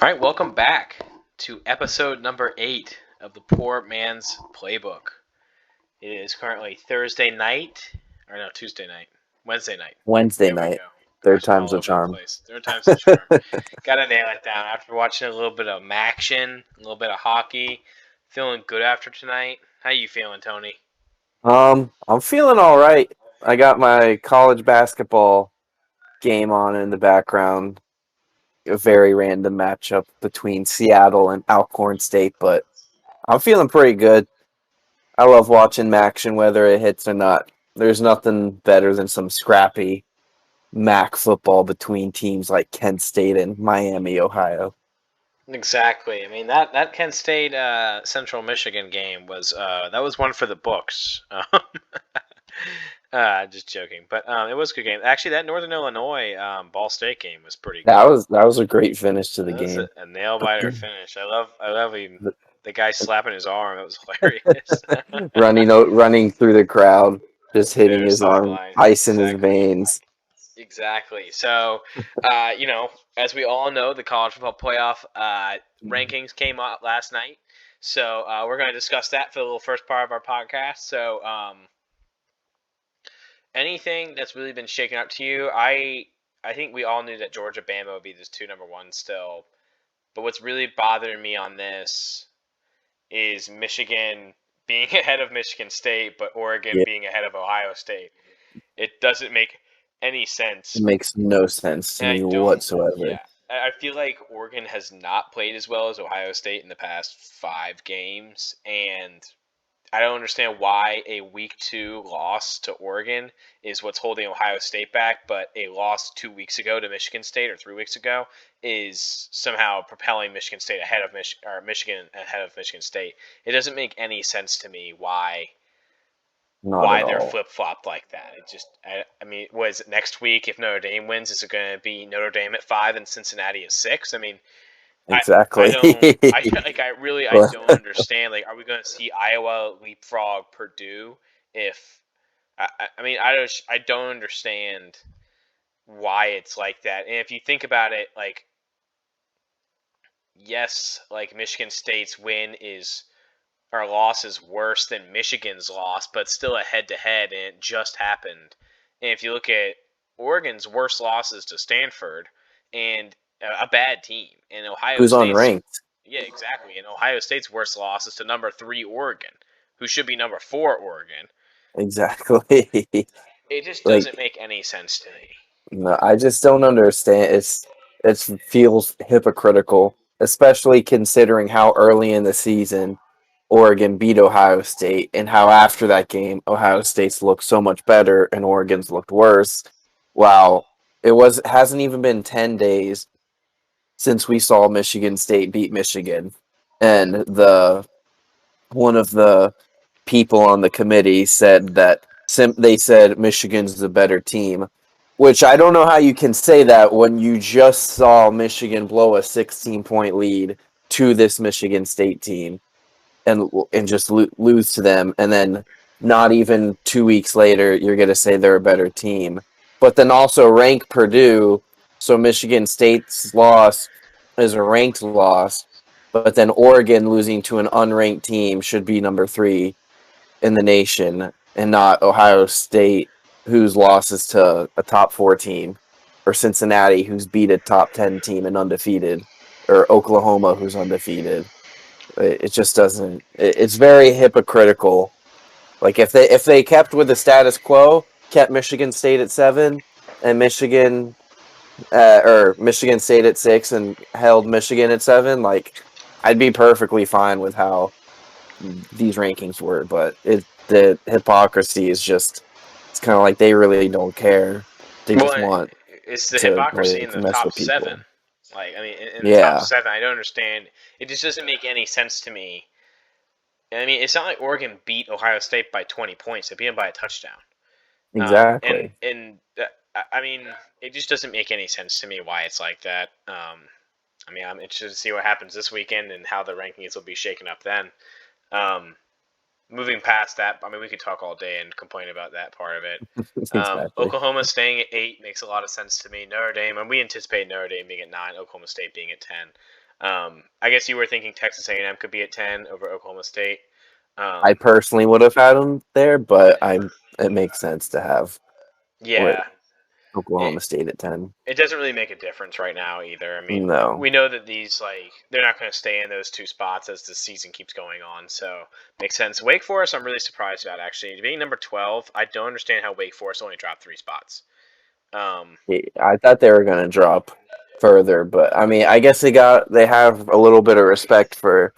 All right, welcome back to episode number 8 of the Poor Man's Playbook. It is currently Thursday night, or no, Tuesday night, Wednesday night. Wednesday There we night. go. Third Gosh, I'm time's all a over the charm. place. Third time's the charm. Gotta nail it down. After watching a little bit of action, a little bit of hockey, feeling good after tonight. How you feeling, Tony? I'm feeling all right. I got my college basketball game on in the background. A very random matchup between Seattle and Alcorn State, but I'm feeling pretty good. I love watching action, whether it hits or not. There's nothing better than some scrappy MAC football between teams like Kent State and Miami, Ohio. Exactly. I mean that Kent State Central Michigan game was that was one for the books. Just joking, but it was a good game. Actually, that Northern Illinois Ball State game was pretty That good. was that was a great finish to the That was game. a nail biter finish. I love him. The guy slapping his arm. It was hilarious. Running through the crowd, just hitting Their his arm, sideline. ice in his Exactly. veins. Exactly. So, as we all know, the college football playoff rankings came out last night. So we're going to discuss that for the little first part of our podcast. So, anything that's really been shaken up to you? I think we all knew that Georgia Bama would be the two number one still. But what's really bothering me on this is Michigan being ahead of Michigan State, but Oregon Yeah, being ahead of Ohio State. It doesn't make any sense. it makes no sense to And I me don't, whatsoever. yeah. I feel like Oregon has not played as well as Ohio State in the past 5 games, and I don't understand why a week 2 loss to Oregon is what's holding Ohio State back, but a loss 2 weeks ago to Michigan State or 3 weeks ago is somehow propelling Michigan State ahead of Michigan ahead of Michigan State. It doesn't make any sense to me Not at why they're all. flip flopped like that. I mean, was it next week if Notre Dame wins? Is it going to be Notre Dame at 5 and Cincinnati at 6? I mean, I Exactly. don't I But don't understand. Like, are we going to see Iowa leapfrog Purdue? If I don't understand why it's like that. And if you think about it, like, yes, like Michigan State's win is our loss is worse than Michigan's loss, but still a head to head, and it just happened. And if you look at Oregon's worst losses to Stanford and a bad team, and Ohio who's State's unranked? yeah, exactly, and Ohio State's worst losses to number 3 Oregon, who should be number 4 Oregon. Exactly. It just doesn't Like, make any sense to me. no, I just don't understand. It feels hypocritical, especially considering how early in the season Oregon beat Ohio State and how after that game Ohio State's looked so much better and Oregon's looked worse. Wow, hasn't even been 10 days since we saw Michigan State beat Michigan, and the one of the people on the committee said that they said Michigan's the better team, which I don't know how you can say that when you just saw Michigan blow a 16-point lead to this Michigan State team and just lose to them, and then not even 2 weeks later you're going to say they're a better team, but then also rank Purdue. So Michigan State's loss is a ranked loss, but then Oregon losing to an unranked team should be number 3 in the nation and not Ohio State, whose loss is to a top 4 team, or Cincinnati, who's beat a top 10 team and undefeated, or Oklahoma, who's undefeated. It just doesn't. It's very hypocritical. Like if they kept with the status quo, kept Michigan State at 7 and Michigan State at 6 and held Michigan at 7, like I'd be perfectly fine with how these rankings were. But the hypocrisy is just it's kind of like they really don't care. They just Well, want it's the to hypocrisy in the mess top with seven. people. Like, I mean, in the top Yeah, 7, I don't understand. It just doesn't make any sense to me. I mean, it's not like Oregon beat Ohio State by 20 points. They beat them by a touchdown. And exactly. I mean, it just doesn't make any sense to me why it's like that. I mean, I'm interested to see what happens this weekend and how the rankings will be shaken up then. Um, moving past that, I mean, we could talk all day and complain about that part of it. Exactly. Oklahoma staying at 8 makes a lot of sense to me. Notre Dame, and we anticipate Notre Dame being at 9, Oklahoma State being at 10. I guess you were thinking Texas A&M could be at 10 over Oklahoma State. I Um, personally would have had them there, but it makes sense to have yeah, it Oklahoma State at 10. it doesn't really make a difference right now either. I mean, No. we know that these they're not going to stay in those two spots as the season keeps going on, so makes sense. Wake Forest, I'm really surprised about actually being number 12. I don't understand how Wake Forest only dropped 3 spots. Um, I thought they were going to drop further, but I mean, I guess they have a little bit of respect for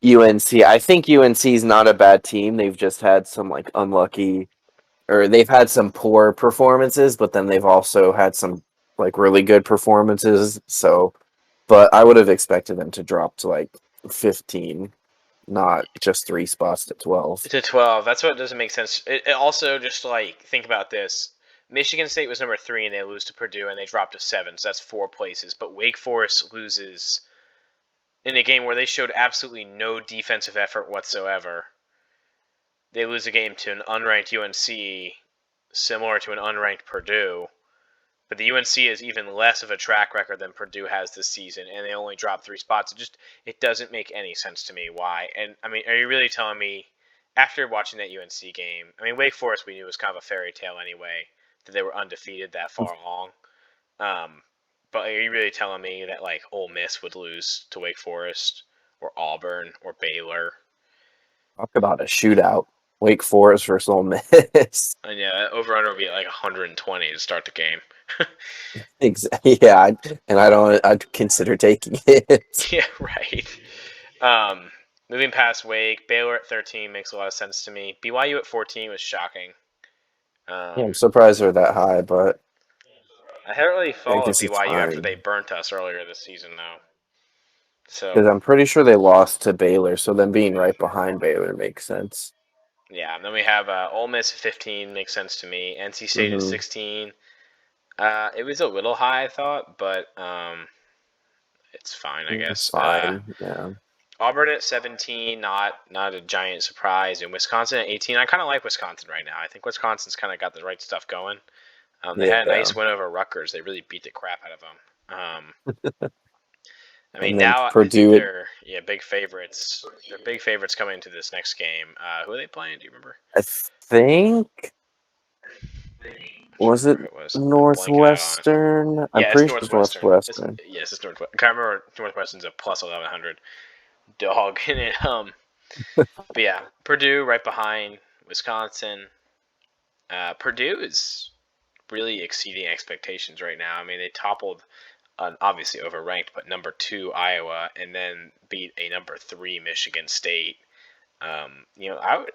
UNC. I think UNC is not a bad team. They've just had some like unlucky, or they've had some poor performances, but then they've also had some like really good performances. So, but I would have expected them to drop to like 15, not just 3 spots to 12. to 12. That's what doesn't make sense. It also just think about this. Michigan State was number 3 and they lose to Purdue and they dropped to 7, so that's 4 places. But Wake Forest loses in a game where they showed absolutely no defensive effort whatsoever. They lose a game to an unranked UNC, similar to an unranked Purdue. But the UNC is even less of a track record than Purdue has this season, and they only dropped 3 spots. It doesn't make any sense to me why. And I mean, are you really telling me after watching that UNC game? I mean, Wake Forest we knew was kind of a fairy tale anyway that they were undefeated that far along. Um, but are you really telling me that Ole Miss would lose to Wake Forest or Auburn or Baylor? Talk about a shootout. Wake Forest versus Ole Miss. And yeah, over under would be 120 to start the game. Yeah, and I'd consider taking it. Yeah, right. Um, moving past Wake, Baylor at 13 makes a lot of sense to me. BYU at 14 was shocking. Yeah, I'm Um, surprised they're that high, but I hadn't really I followed guess it's BYU after they fine. burnt us earlier this season, though. So Because I'm pretty sure they lost to Baylor, so them being right behind Baylor makes sense. yeah, and then we have Ole Miss at 15 makes sense to me. NC State at Mm-hmm. 16. It was a little high, I thought, but it's fine, I It's guess. fine. Yeah. Auburn at 17, not a giant surprise, and Wisconsin at 18. I kind of like Wisconsin right now. I think Wisconsin's kind of got the right stuff going. They had a Yeah. nice win over Rutgers. They really beat the crap out of them. I mean, And then now I think Purdue, they're big favorites. They're big favorites coming into this next game. Who are they playing? Do you remember? I think, I'm trying to was it remember who it was. I'm blanking out on it. Northwestern? I'm Yeah, it's pretty sure it's Northwestern. Northwestern. Yes, it's Northwestern. I can't remember Northwestern's a plus 1100 dog in it. But yeah, Purdue right behind Wisconsin. Purdue is really exceeding expectations right now. I mean, they toppled obviously overranked, but number 2 Iowa, and then beat a number 3 Michigan State. I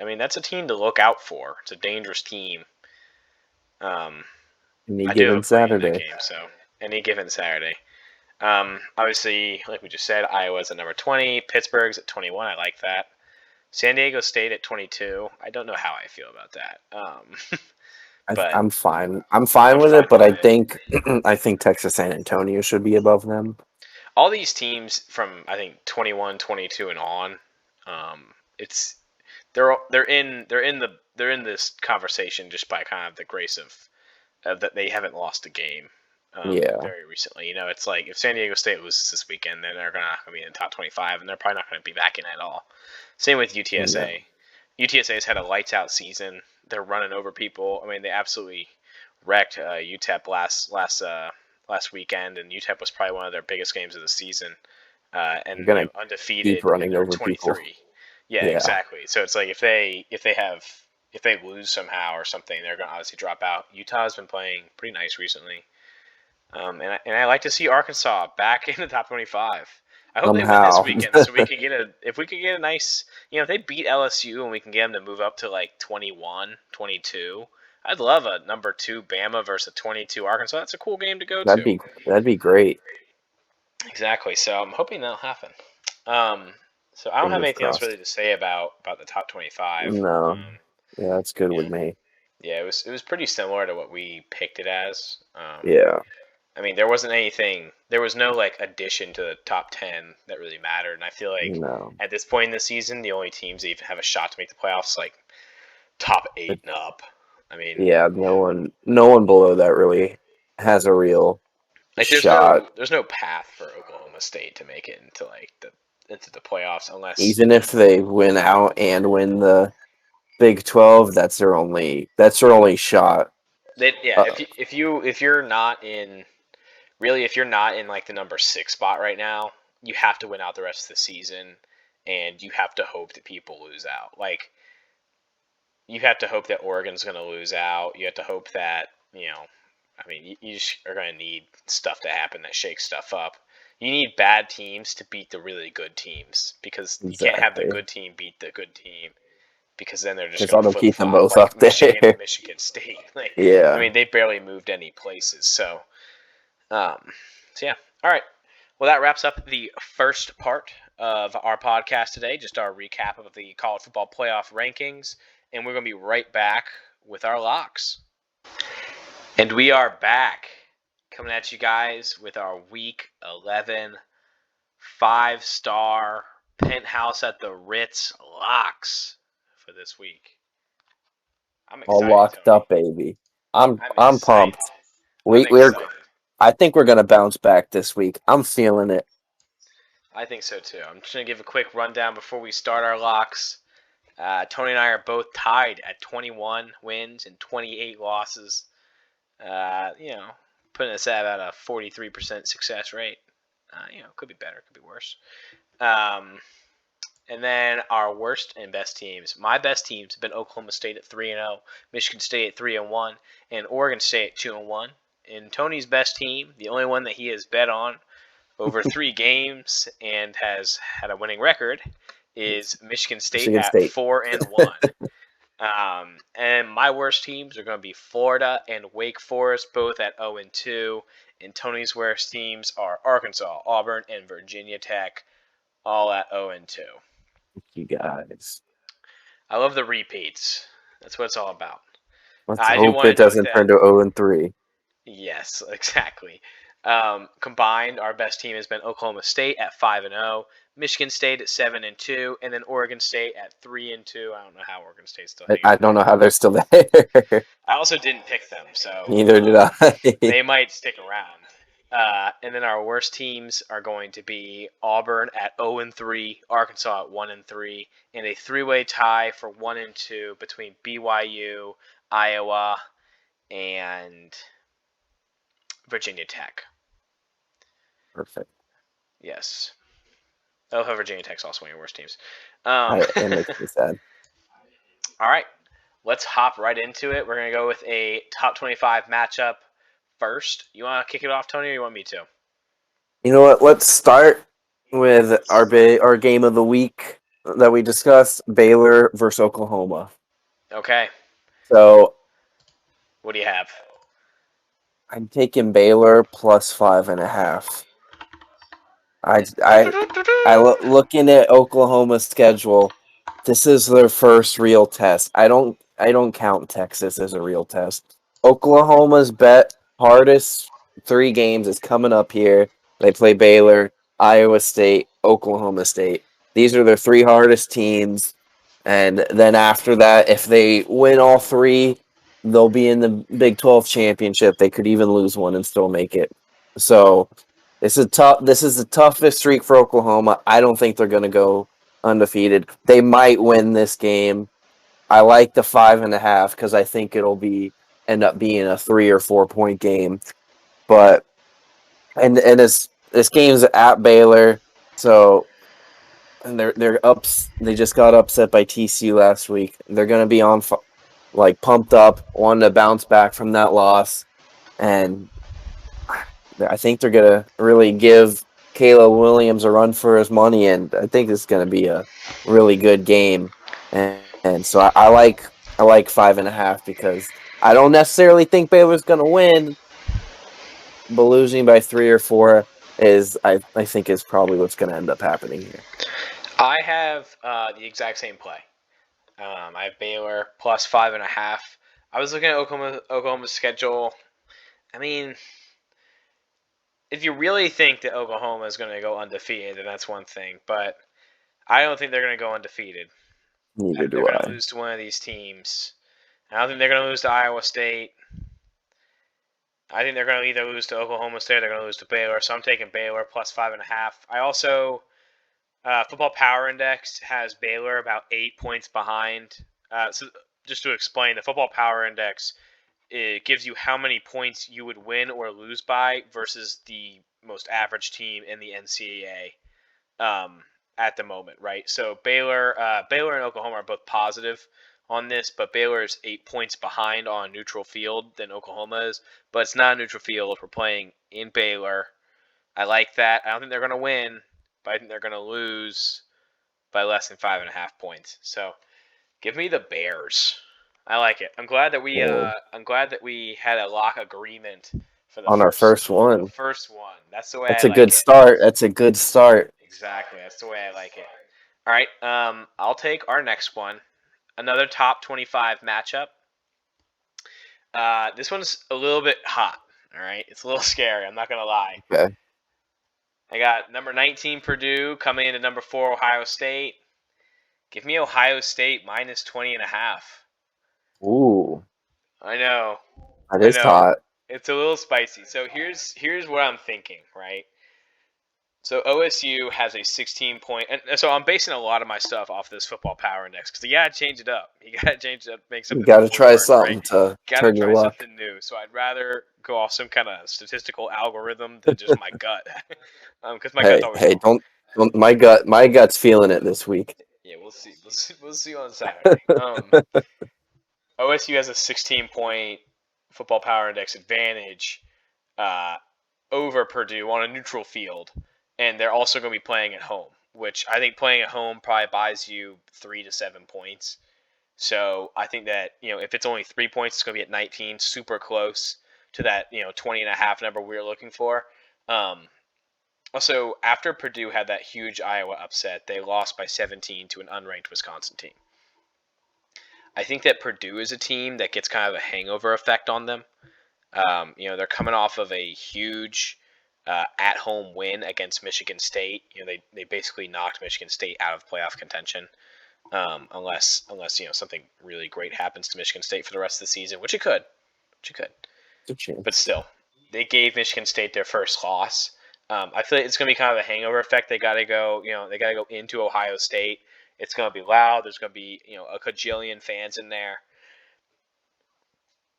mean that's a team to look out for. It's a dangerous team. Um, Any I do have a given play in that Saturday. game, so any given Saturday. Obviously, like we just said, Iowa's at number 20, Pittsburgh's at 21. I like that. San Diego State at 22. I don't know how I feel about that. But I'm fine. I'm fine I'm with fine it, but with I it. think I think Texas San Antonio should be above them. All these teams from I think 21, 22, and on, it's they're in this conversation just by kind of the grace of that they haven't lost a game Yeah. very recently. It's like if San Diego State loses this weekend, then they're not going to be in the top 25, and they're probably not going to be back in at all. Same with No. UTSA. UTSA's had a lights out season. They're running over people. I mean, they absolutely wrecked UTEP last weekend, and UTEP was probably one of their biggest games of the season. They're And gonna keep undefeated, and running they're over people. 23. Yeah, Yeah. exactly. So it's like if they lose somehow or something, they're going to obviously drop out. Utah's been playing pretty nice recently, and I like to see Arkansas back in the top 25. I hope they win this Somehow. weekend so we could if we could get a nice, if they beat LSU and we can get them to move up to 21, 22. I'd love a number 2 Bama versus a 22 Arkansas. That's a cool game to go that'd to. be that'd be great. Exactly. So I'm hoping that'll happen. Um, so I don't have Fingers anything else really crossed. to say about the top 25. No. Yeah, that's good with Yeah, me. yeah. It was pretty similar to what we picked it as. Yeah. I mean, there wasn't anything. There was no addition to the top 10 that really mattered. And I feel like No. at this point in the season, the only teams that even have a shot to make the playoffs top 8 and up. I mean, Yeah, no one below that really has a real Like shot. there's no path for Oklahoma State to make it into the playoffs unless Even if they win out and win the Big 12, that's their only shot. yeah, Uh, if you're not in really, if you're not in like the number 6 spot right now, you have to win out the rest of the season, and you have to hope that people lose out. Like, you have to hope that Oregon's going to lose out. You have to hope that, I mean, you just are going to need stuff to happen that shakes stuff up. You need bad teams to beat the really good teams because you can't have the exactly. good team beat the good team because then they're just Because going to that'll flip keep them flop both like up there. Michigan State. Like, I Yeah. mean, they barely moved any places. Um, so yeah. All right. Well, that wraps up the first part of our podcast today, just our recap of the college football playoff rankings. And we're going to be right back with our locks. And we are back coming at you guys with our week 11 5-star penthouse at the Ritz locks for this week. I'm All excited, locked Tony. up, baby. I'm I'm I'm excited. pumped. I'm We're excited. I think we're gonna bounce back this week. I'm feeling it. I think so too. I'm just going to give a quick rundown before we start our locks. Tony and I are both tied at 21 wins and 28 losses. Putting us at about a 43% success rate. Could be better, could be worse. And then our worst and best teams. My best teams have been Oklahoma State at 3-0, Michigan State at 3-1, and Oregon State at 2-1. And Tony's best team, the only one that he has bet on over 3 games and has had a winning record, is Michigan State Michigan at State. 4-1. And my worst teams are going to be Florida and Wake Forest, both at 0-2. And Tony's worst teams are Arkansas, Auburn, and Virginia Tech, all at 0-2. You guys. I love the repeats. That's what it's all about. Let's I do hope want it to note doesn't that. turn to 0-3. Yes, exactly. Combined, our best team has been Oklahoma State at 5-0, Michigan State at 7-2, and then Oregon State at 3-2. I don't know how Oregon State's still hanging I in don't there. know how they're still there. I also didn't pick them, so Neither did I. they might stick around. And then our worst teams are going to be Auburn at 0-3, Arkansas at 1-3, and a 3-way tie for 1-2 between BYU, Iowa, and Virginia Tech. Perfect. Yes. Oh, Virginia Tech's also one of your worst teams. It makes me sad. All right. Let's hop right into it. We're going to go with a top 25 matchup first. You want to kick it off, Tony, or you want me to? You know what? Let's start with our game of the week that we discussed: Baylor versus Oklahoma. Okay. So What do you have? I'm taking Baylor plus 5.5. Looking at Oklahoma's schedule. This is their first real test. I don't count Texas as a real test. Oklahoma's hardest 3 games is coming up here. They play Baylor, Iowa State, Oklahoma State. These are their 3 hardest teams. And then after that, if they win all 3, they'll be in the Big 12 championship. They could even lose one and still make it. So this is the toughest streak for Oklahoma. I don't think they're going to go undefeated. They might win this game. I like the 5.5 because I think end up being a 3 or 4 point game. But and this game's at Baylor, so and they're ups. They just got upset by TCU last week. They're going to be on pumped up, wanting to bounce back from that loss, and I think they're going to really give Caleb Williams a run for his money, and I think it's going to be a really good game. And so I like 5.5 because I don't necessarily think Baylor's going to win, but losing by 3 or 4 I think is probably what's going to end up happening here. I have the exact same play. I have Baylor plus 5.5. I was looking at Oklahoma's schedule. I mean, if you really think that Oklahoma is going to go undefeated, then that's one thing. But I don't think they're going to go undefeated. I Neither think they're do going to I. lose to one of these teams. I don't think they're going to lose to Iowa State. I think they're going to either lose to Oklahoma State or they're going to lose to Baylor. So I'm taking Baylor plus 5.5. I also Football Power Index has Baylor about 8 points behind. So just to explain, the Football Power Index, it gives you how many points you would win or lose by versus the most average team in the NCAA at the moment, right? So Baylor and Oklahoma are both positive on this, but Baylor is 8 points behind on neutral field than Oklahoma is. But it's not a neutral field. We're playing in Baylor. I like that. I don't think they're going to win, but I think they're going to lose by less than 5.5 points. So give me the Bears. I like it. I'm glad that we had a lock agreement for On our first the one. first one. That's the way That's I a like good it. start. That's a good start. Exactly. That's the way I like it. All right. I'll take our next one. Another top 25 matchup. This one's a little bit hot. All right. It's a little scary. I'm not gonna lie. Okay. I got number 19 Purdue coming into number 4 Ohio State. Give me Ohio State minus 20.5. Ooh, I know. that I is know. hot. It's a little spicy. So here's what I'm thinking, right? So OSU has a 16 point, and so I'm basing a lot of my stuff off this Football Power Index because you gotta change it up. You gotta change it up, make You something got to new try work, right? something to Gotta turn your try luck. something new. So I'd rather go off some kind of statistical algorithm than just my gut, because my gut's Hey, always hey, wrong. don't. My gut's feeling it this week. Yeah, we'll see. We'll see on Saturday. OSU has a 16 point Football Power Index advantage uh, over Purdue on a neutral field, and they're also going to be playing at home, which I think playing at home probably buys you 3 to 7 points. So I think that if it's only 3 points, it's going to be at 19, super close to that 20.5 number we were looking for. Um, Also, after Purdue had that huge Iowa upset, they lost by 17 to an unranked Wisconsin team. I think that Purdue is a team that gets kind of a hangover effect on them. They're coming off of a huge at-home win against Michigan State. They basically knocked Michigan State out of playoff contention, unless something really great happens to Michigan State for the rest of the season, which it could, Good but chance. still, they gave Michigan State their first loss. I feel like it's going to be kind of a hangover effect. They got to go, they got to go into Ohio State. It's going to be loud. There's going to be, a cajillion fans in there.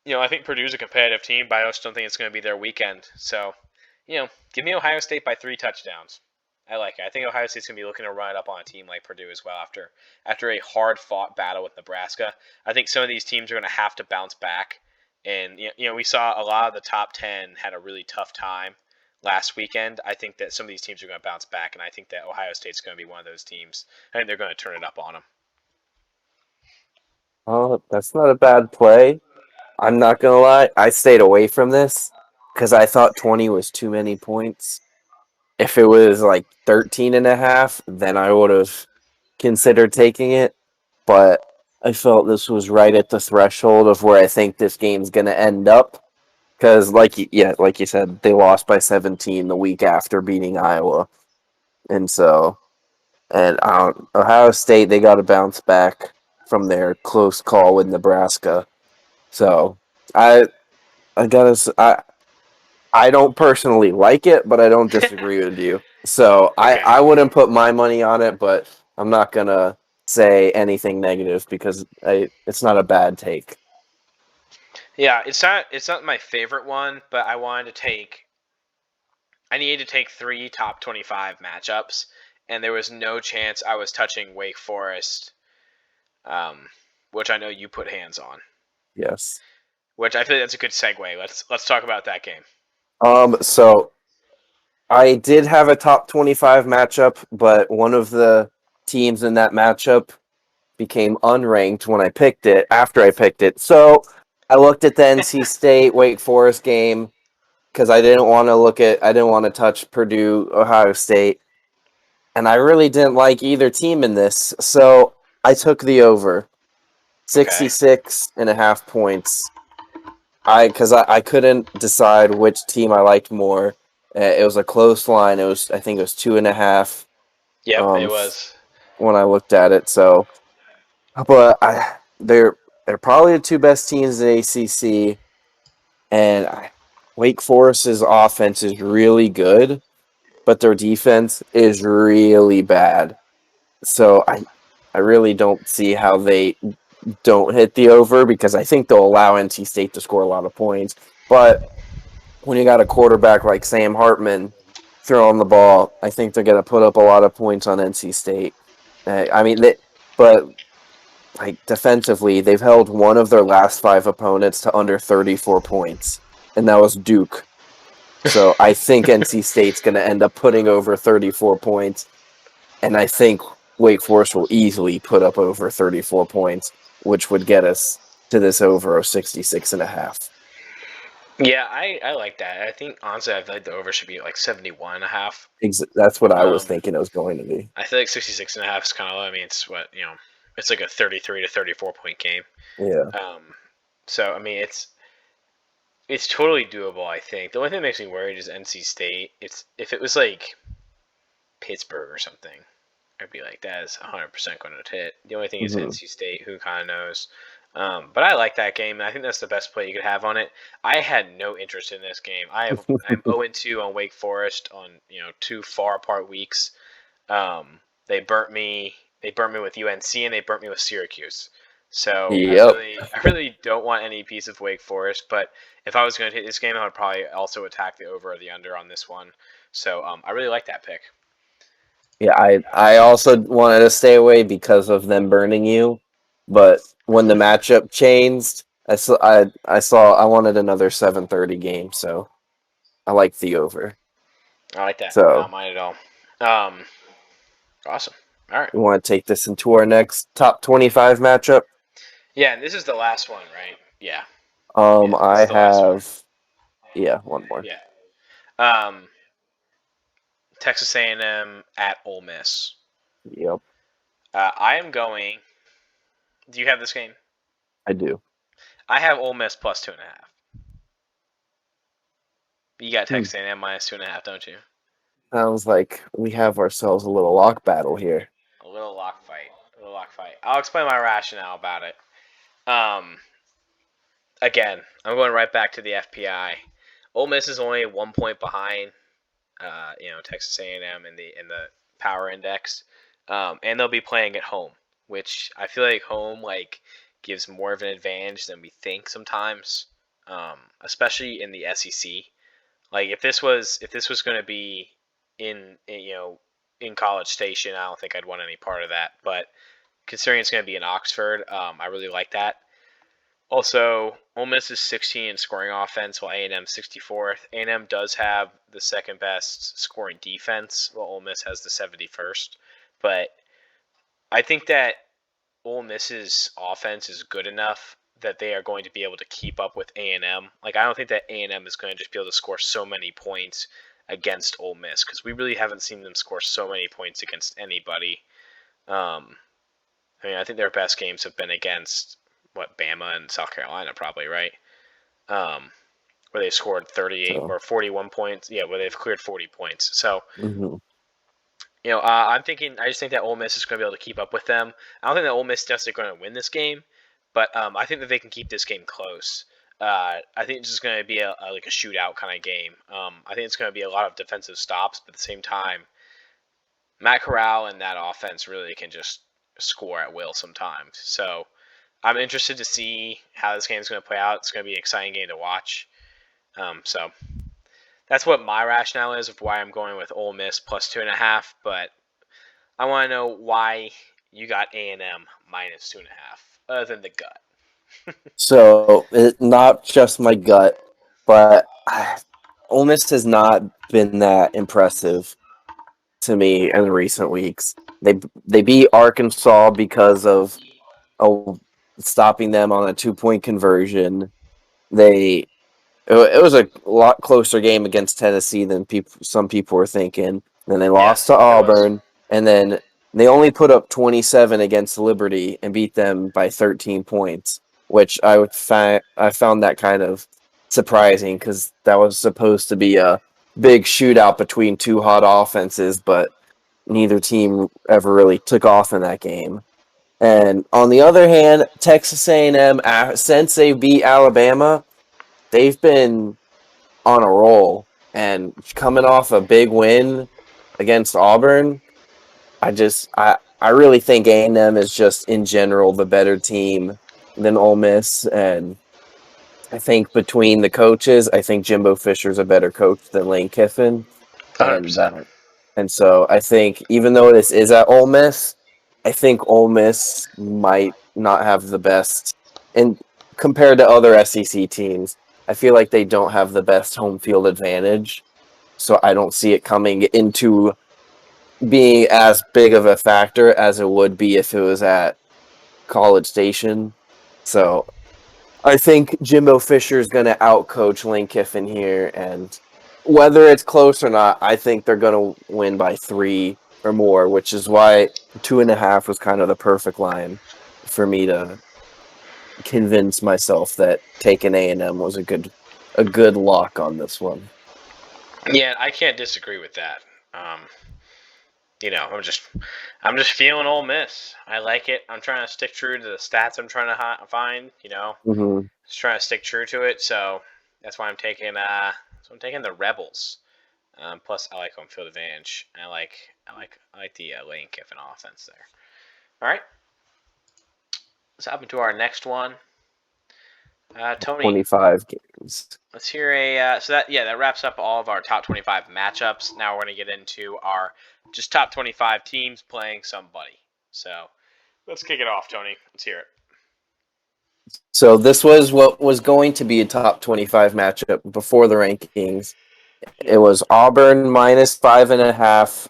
I think Purdue's a competitive team, but I just don't think it's going to be their weekend. So, give me Ohio State by 3 touchdowns. I like it. I think Ohio State's going to be looking to run it up on a team like Purdue as well after a hard-fought battle with Nebraska. I think some of these teams are going to have to bounce back. And, we saw a lot of the top 10 had a really tough time last weekend. I think that some of these teams are going to bounce back, and I think that Ohio State's going to be one of those teams. I think they're going to turn it up on them. Oh, that's not a bad play. I'm not gonna lie. I stayed away from this because I thought 20 was too many points. If it was like 13 and a half, then I would have considered taking it. But I felt this was right at the threshold of where I think this game's gonna end up. Because, like you said, they lost by 17 the week after beating Iowa, and Ohio State, they got to bounce back from their close call with Nebraska. So I I gotta I don't personally like it, but I don't disagree with you. So Okay. I wouldn't put my money on it, but I'm not gonna say anything negative because it's not a bad take. Yeah, it's not my favorite one, but I needed to take 3 top 25 matchups, and there was no chance I was touching Wake Forest, um, which I know you put hands on. Yes. Which I feel like that's a good segue. Let's talk about that game. So I did have a top 25 matchup, but one of the teams in that matchup became unranked when I picked it, after I picked it. So I looked at the NC State Wake Forest game because I didn't want to touch Purdue, Ohio State, and I really didn't like either team in this. So I took the over, Okay. 66 and a half points. I couldn't decide which team I liked more. It was a close line. I think it was 2.5 Yep, it um, was. when I looked at it. So, but they're probably the two best teams in the ACC, and Wake Forest's offense is really good, but their defense is really bad. So I really don't see how they don't hit the over because I think they'll allow NC State to score a lot of points. But when you got a quarterback like Sam Hartman throwing the ball, I think they're going to put up a lot of points on NC State. But like defensively, they've held one of their last 5 opponents to under 34 points, and that was Duke. So I think NC State's going to end up putting over 34 points, and I think Wake Forest will easily put up over 34 points, which would get us to this over of 66.5. Yeah, I like that. I think honestly, I feel like the over should be like 71.5. That's what I was Um, thinking it was going to be. I feel like 66.5 is kind of low. I mean, it's what it's like a 33 to 34 point game. Yeah. So I mean, it's totally doable. I think the only thing that makes me worried is NC State. It's if it was like Pittsburgh or something, I'd be like, that is 100% going to hit. The only thing is Mm-hmm. NC State. Who kind of knows? But I like that game. I think that's the best play you could have on it. I had no interest in this game. I'm 0-2 on Wake Forest on 2 far apart weeks. They burnt me. They burnt me with UNC and they burnt me with Syracuse. So Yep. I really don't want any piece of Wake Forest. But if I was going to hit this game, I would probably also attack the over or the under on this one. So I really like that pick. Yeah, I also wanted to stay away because of them burning you, but when the matchup changed, I wanted another 7:30 game, so I like the over. I like that. Not So mine at all. Um, awesome. All right. we want to take this into our next top 25 matchup. Yeah, and this is the last one, right? Yeah. Yeah, this I is the last one. have one more. Yeah. Um, Texas A&M at Ole Miss. Yep, I am going. Do you have this game? I do. I have Ole Miss plus 2.5. You got Hmm. Texas A&M minus 2.5, don't you? Sounds like we have ourselves a little lock battle here. A little lock fight. A little lock fight. I'll explain my rationale about it. Um, again, I'm going right back to the FPI. Ole Miss is only 1 point behind. Texas A&M in the power index, and they'll be playing at home, which I feel like home gives more of an advantage than we think sometimes, especially in the SEC. Like if this was going to be in College Station, I don't think I'd want any part of that. But considering it's going to be in Oxford, I really like that. Also, Ole Miss is 16 in scoring offense, while A&M 64th. A&M does have the second best scoring defense, while Ole Miss has the 71st. But I think that Ole Miss's offense is good enough that they are going to be able to keep up with A&M. Like I don't think that A&M is going to just be able to score so many points against Ole Miss because we really haven't seen them score so many points against anybody. Um, I mean, I think their best games have been against Bama and South Carolina, probably, right? Um, where they scored 38 So or 41 points. Yeah, where they've cleared 40 points. So mhm. I'm thinking. I just think that Ole Miss is going to be able to keep up with them. I don't think that Ole Miss is necessarily going to win this game, but I think that they can keep this game close. I think it's just going to be like a shootout kind of game. I think it's going to be a lot of defensive stops, but at the same time, Matt Corral and that offense really can just score at will sometimes. So I'm interested to see how this game is going to play out. It's going to be an exciting game to watch. So that's what my rationale is of why I'm going with Ole Miss plus 2.5. But I want to know why you got A&M minus 2.5, other than the gut. So not just my gut, but Ole Miss has not been that impressive to me in recent weeks. They beat Arkansas because of stopping them on a 2-point conversion. They it was a lot closer game against Tennessee than some people were thinking. Then they Yeah, lost to it was. Auburn, and then they only put up 27 against Liberty and beat them by 13 points, which I found that kind of surprising because that was supposed to be a big shootout between two hot offenses, but neither team ever really took off in that game. And on the other hand, Texas A&M, since they beat Alabama, they've been on a roll, and coming off a big win against Auburn, I really think A&M is just in general the better team than Ole Miss, and I think between the coaches, I think Jimbo Fisher's a better coach than Lane Kiffin, and 100%. so I think even though this is at Ole Miss, I think Ole Miss might not have the best, and compared to other SEC teams, I feel like they don't have the best home field advantage. So I don't see it coming into being as big of a factor as it would be if it was at College Station. So I think Jimbo Fisher is going to outcoach Lane Kiffin here, and whether it's close or not, I think they're going to win by 3 or more, which is why 2.5 was kind of the perfect line for me to convince myself that taking A&M was a good lock on this one. Yeah, I can't disagree with that. Um, I'm just feeling Ole Miss. I like it. I'm trying to stick true to the stats I'm trying to find. Mm-hmm. Just trying to stick true to it. So that's why I'm taking. So I'm taking the Rebels. Plus, I like home field advantage. I like the Lane Kiffin offense there. All right, let's hop into our next one. Tony, 25 games. let's hear that wraps up all of our top 25 matchups. Now we're going to get into our just top 25 teams playing somebody. So let's kick it off, Tony. Let's hear it. So this was what was going to be a top 25 matchup before the rankings. It was Auburn minus 5.5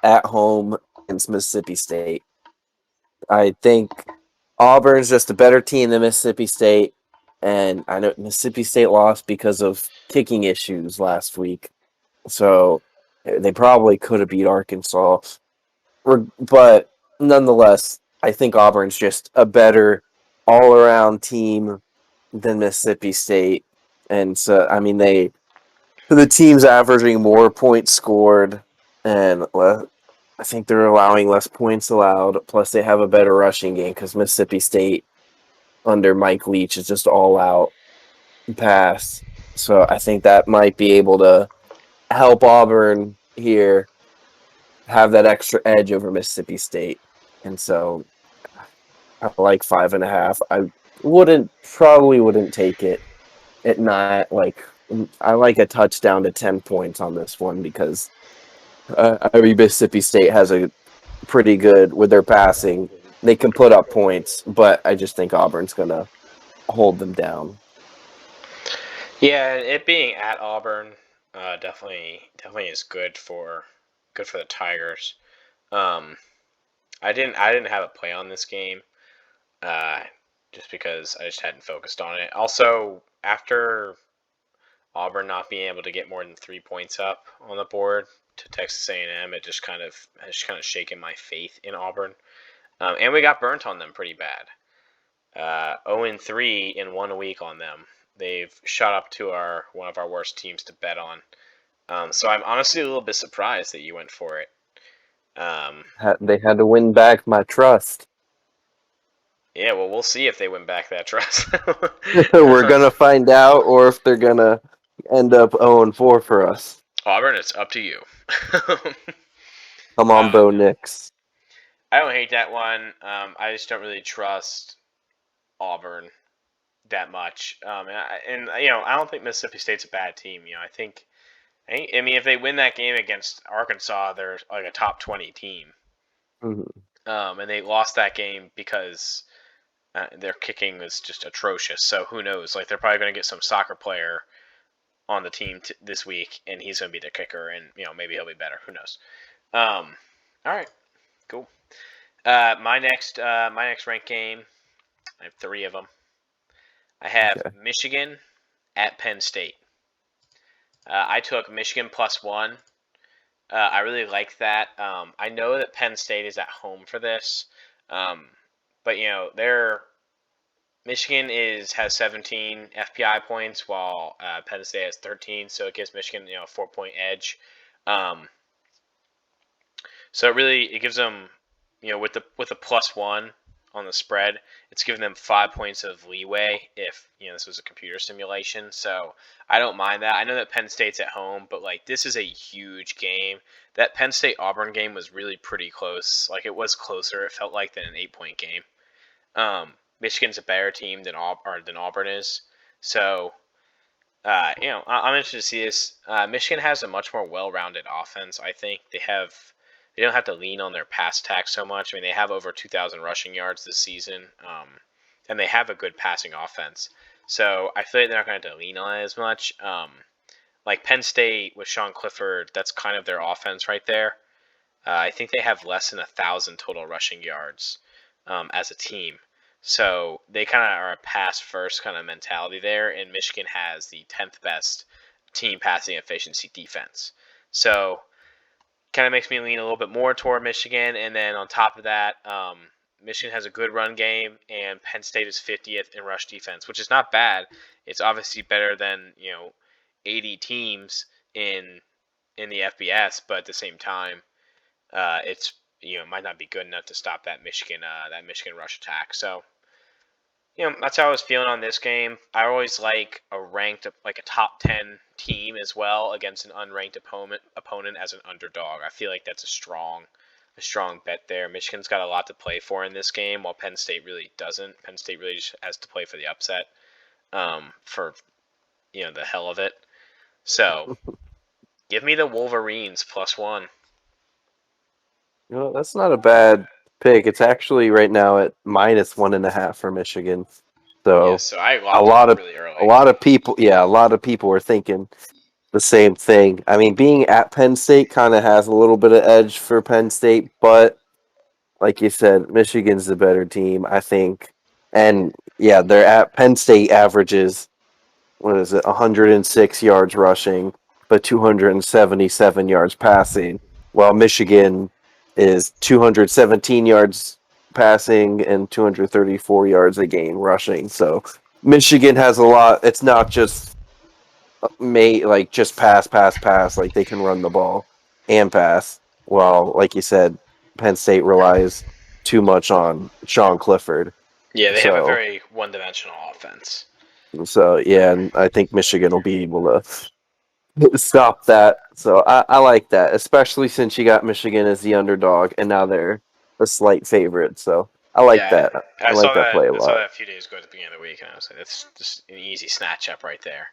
at home against Mississippi State. I think Auburn's just a better team than Mississippi State, and I know Mississippi State lost because of kicking issues last week, so they probably could have beat Arkansas. But nonetheless, I think Auburn's just a better all-around team than Mississippi State, and so I mean the team's averaging more points scored, and I think they're allowing less points allowed. Plus, they have a better rushing game because Mississippi State under Mike Leach is just all out pass. So I think that might be able to help Auburn here have that extra edge over Mississippi State. And so I like 5.5. I probably wouldn't take it at not like I like a touchdown to 10 points on this one because I mean Mississippi State has a pretty good with their passing. They can put up points, but I just think Auburn's gonna hold them down. Yeah, it being at Auburn definitely is good for the Tigers. Um, I didn't have a play on this game, uh, just because I just hadn't focused on it. Also, after Auburn not being able to get more than 3 points up on the board to Texas A&M, it just kind of shaken my faith in Auburn. And we got burnt on them pretty bad. 0-3 in 1 week on them. They've shot up to one of our worst teams to bet on. So I'm honestly a little bit surprised that you went for it. They had to win back my trust. Yeah, well, we'll see if they win back that trust. We're gonna find out, or if they're gonna end up 0-4 for us. Auburn, it's up to you. Come on, Bo Nix. I don't hate that one. I just don't really trust Auburn that much. I don't think Mississippi State's a bad team. I mean, if they win that game against Arkansas, they're like a top 20 team. Mm-hmm. And they lost that game because their kicking was just atrocious. So who knows? Like they're probably going to get some soccer player on the team this week, and he's going to be the kicker, and maybe he'll be better. Who knows? All right, cool. My next ranked game, I have 3 of them. I have Michigan at Penn State. I took Michigan +1. I really like that. I know that Penn State is at home for this, but Michigan has 17 FPI points while Penn State has 13, so it gives Michigan a 4-point edge. So it gives them with the +1 on the spread. It's given them 5 points of leeway if this was a computer simulation. So I don't mind that. I know that Penn State's at home, but like this is a huge game. That Penn State Auburn game was really pretty close. Like it was closer. It felt like than an 8 point game. Michigan's a better team than Auburn is. So I'm interested to see this. Michigan has a much more well-rounded offense. I think they don't have to lean on their pass attack so much. I mean, they have over 2,000 rushing yards this season, and they have a good passing offense. So I feel like they're not going to have to lean on it as much. Like Penn State with Sean Clifford, that's kind of their offense right there. I think they have less than 1,000 total rushing yards as a team. So they kind of are a pass first kind of mentality there, and Michigan has the 10th best team passing efficiency defense. So kind of makes me lean a little bit more toward Michigan. And then on top of that, Michigan has a good run game, and Penn State is 50th in rush defense, which is not bad. It's obviously better than 80 teams in the FBS, but at the same time, it's it might not be good enough to stop that Michigan rush attack. So that's how I was feeling on this game. I always like a top 10 team as well against an unranked opponent as an underdog. I feel like that's a strong bet there. Michigan's got a lot to play for in this game, while Penn State really doesn't. Penn State really just has to play for the upset, for the hell of it. So give me the Wolverines +1. That's not a bad pick. It's actually right now at -1.5 for Michigan. Yeah, So so I a locked it lot up of really a early. lot of people, yeah, a lot of people are thinking the same thing. I mean, being at Penn State kind of has a little bit of edge for Penn State, but like you said, Michigan's the better team, I think. And yeah, they're at Penn State averages, what is it, 106 yards rushing, but 277 yards passing, while Michigan is 217 yards passing and 234 yards a game rushing. So Michigan has a lot. It's not just just pass, pass, pass. Like they can run the ball and pass. Well, like you said, Penn State relies too much on Sean Clifford. Yeah, they have a So, very one-dimensional offense. yeah, and I think Michigan will be able to stop that. So I like that, especially since you got Michigan as the underdog, and now they're a slight favorite. So I like Yeah, that. I like that play a I saw lot. that a few days ago at the beginning of the week, and I was like, that's just an easy snatch up right there,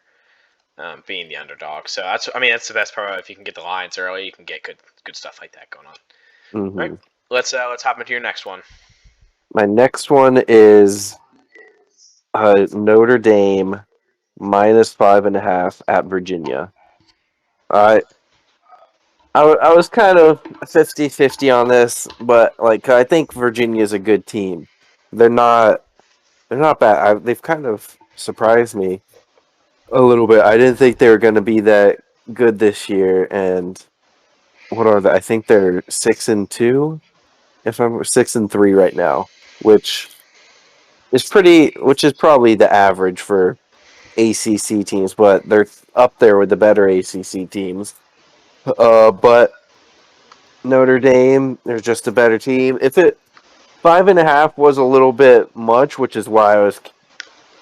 being the underdog. So that's the best part. If you can get the lines early, you can get good stuff like that going on. All right, Hmm. let's hop into your next one. My next one is Notre Dame -5.5 at Virginia. I I was kind of 50-50 on this, but like I think Virginia is a good team. They're not they're not bad. They've kind of surprised me a little bit. I didn't think they were going to be that good this year. And what are they? I think they're 6-2. If I'm 6-3 right now, which which is probably the average for ACC teams, but they're up there with the better ACC teams. But Notre Dame, they're just a better team. If it 5.5 was a little bit much, which is why I was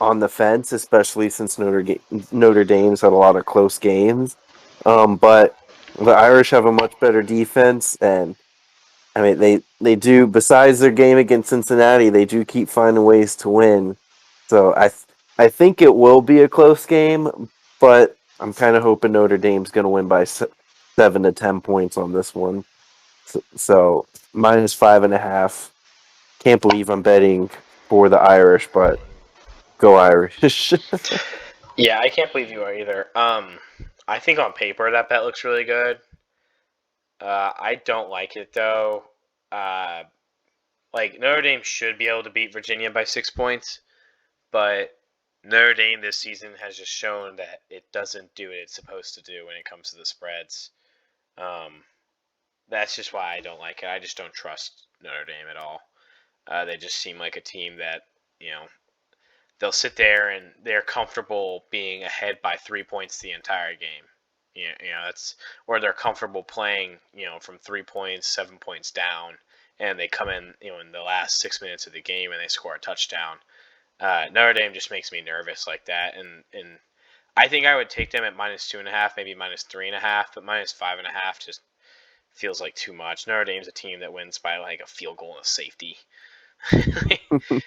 on the fence, especially since Notre Dame's had a lot of close games. But the Irish have a much better defense, and I mean they do. Besides their game against Cincinnati, they do keep finding ways to win. So I think it will be a close game, but I'm kind of hoping Notre Dame's going to win by 7 to 10 points on this one. So -5.5. Can't believe I'm betting for the Irish, but go Irish. Yeah, I can't believe you are either. I think on paper that bet looks really good. I don't like it though. Uh, like Notre Dame should be able to beat Virginia by 6 points, but Notre Dame this season has just shown that it doesn't do what it's supposed to do when it comes to the spreads. Um, that's just why I don't like it. I just don't trust Notre Dame at all. They just seem like a team that you know they'll sit there and they're comfortable being ahead by 3 points the entire game. That's or they're comfortable playing from 3 points, 7 points down, and they come in, in the last 6 minutes of the game and they score a touchdown. Notre Dame just makes me nervous like that, and I think I would take them at -2.5, maybe -3.5, but -5.5 just feels like too much. Notre Dame's a team that wins by like a field goal and a safety.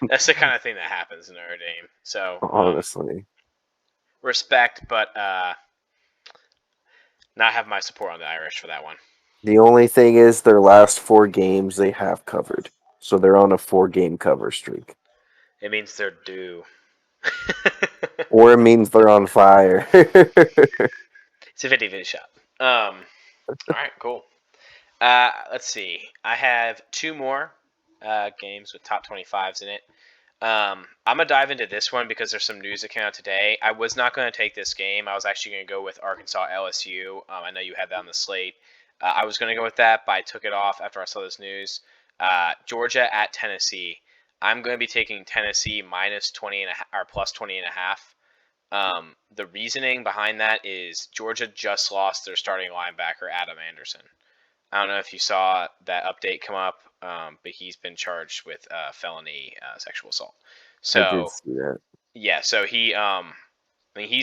That's the kind of thing that happens in Notre Dame. So Honestly, respect, but not have my support on the Irish for that one. the only thing is their last 4 games they have covered, so they're on a 4-game cover streak, It means they're due. or it means they're on fire. It's a 50-50 shot. All right, cool. Let's see. I have 2 more games with top 25s in it. I'm gonna dive into this one because there's some news that came out today. I was not going to take this game. I was actually going to go with Arkansas LSU. I know you had that on the slate. I was going to go with that, but I took it off after I saw this news. Georgia at Tennessee. I'm going to be taking Tennessee -20 and a half, or +20.5. The reasoning behind that is Georgia just lost their starting linebacker Adam Anderson. I don't know if you saw that update come up, but he's been charged with felony sexual assault. I did So see that. yeah, so he's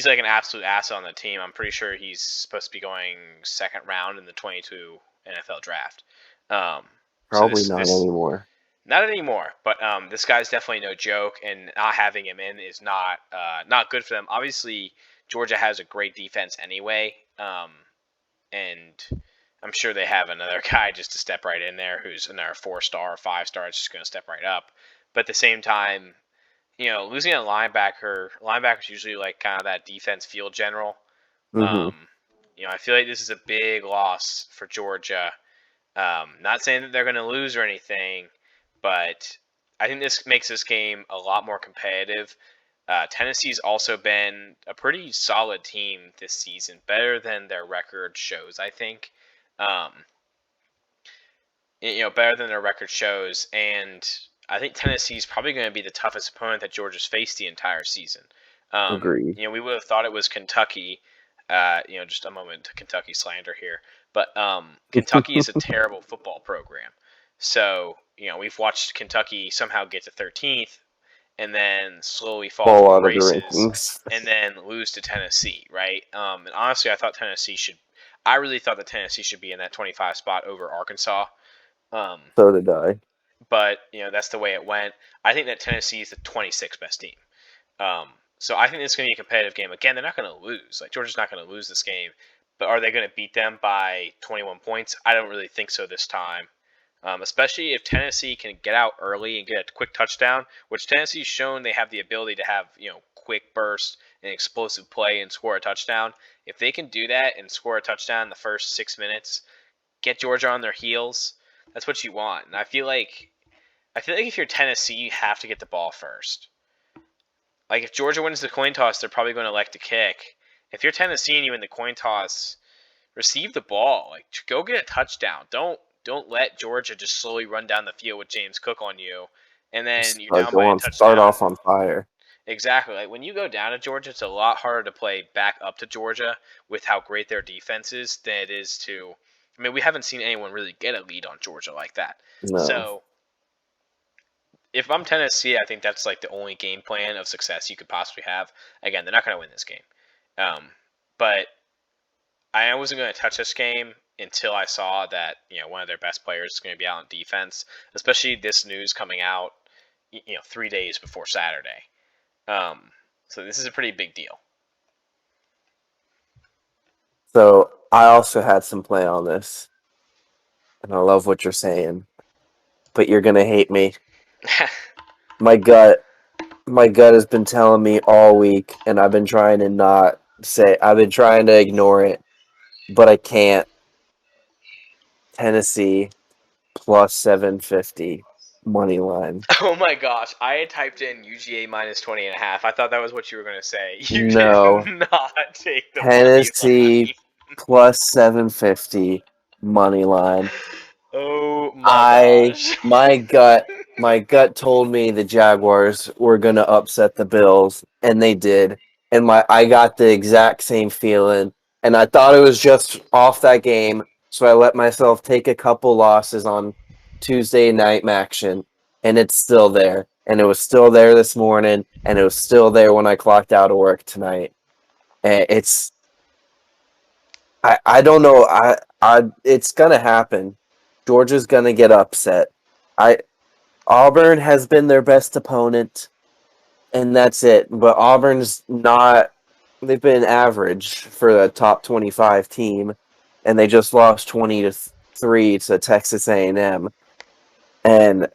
like an absolute asset on the team. I'm pretty sure he's supposed to be going second round in the 22 NFL draft. So Probably not anymore. not anymore, but this guy's definitely no joke, and not having him in is not good for them. Obviously, Georgia has a great defense anyway, and I'm sure they have another guy just to step right in there who's another 4-star or 5-star. It's just going to step right up. But at the same time, losing a linebacker's usually like kind of that defense field general. Mm-hmm. I feel like this is a big loss for Georgia. Not saying that they're going to lose or anything, but I think this makes this game a lot more competitive. Tennessee's also been a pretty solid team this season, better than their record shows, I think. Better than their record shows, and I think Tennessee's probably going to be the toughest opponent that Georgia's faced the entire season. Agreed. We would have thought it was Kentucky. Just a moment to Kentucky slander here, but Kentucky is a terrible football program. So we've watched Kentucky somehow get to 13th, and then slowly fall out through of the races, rankings. and then lose to Tennessee, right? And honestly, I really thought that Tennessee should be in that 25 spot over Arkansas. So did I. But that's the way it went. I think that Tennessee is the 26th best team. So I think it's going to be a competitive game. Again, they're not going to lose. Like Georgia's not going to lose this game, but are they going to beat them by 21 points? I don't really think so this time. Especially if Tennessee can get out early and get a quick touchdown, which Tennessee's shown they have the ability to have, quick burst and explosive play and score a touchdown. If they can do that and score a touchdown in the first 6 minutes, get Georgia on their heels, that's what you want. And I feel like if you're Tennessee, you have to get the ball first. Like if Georgia wins the coin toss, they're probably going to elect to kick. If you're Tennessee and you win the coin toss, receive the ball. Like go get a touchdown. Don't let Georgia just slowly run down the field with James Cook on you, and then you're down by a touchdown. Start off on fire. Exactly. Like when you go down to Georgia, it's a lot harder to play back up to Georgia with how great their defense is than it is to. I mean, we haven't seen anyone really get a lead on Georgia like that. No. So if I'm Tennessee, I think that's like the only game plan of success you could possibly have. Again, they're not going to win this game, but I wasn't going to touch this game until I saw that one of their best players is going to be out on defense, especially this news coming out 3 days before Saturday. So this is a pretty big deal. So I also had some play on this, and I love what you're saying, but you're gonna hate me. My gut has been telling me all week, and I've been trying to not say. I've been trying to ignore it, but I can't. Tennessee plus 750 money line. Oh my gosh, I had typed in UGA -20.5. I thought that was what you were going to say. You No. did not take the Tennessee money line. plus 750 money line. Oh my gosh. My gut told me the Jaguars were gonna upset the Bills, and they did. And I got the exact same feeling, and I thought it was just off that game, so I let myself take a couple losses on Tuesday night action, and it's still there. And it was still there this morning, and it was still there when I clocked out of work tonight. And I don't know. It's gonna happen. Georgia's gonna get upset. Auburn has been their best opponent, and that's it. But Auburn's not. They've been average for a top 25 team, and they just lost 20-3 to Texas A&M. And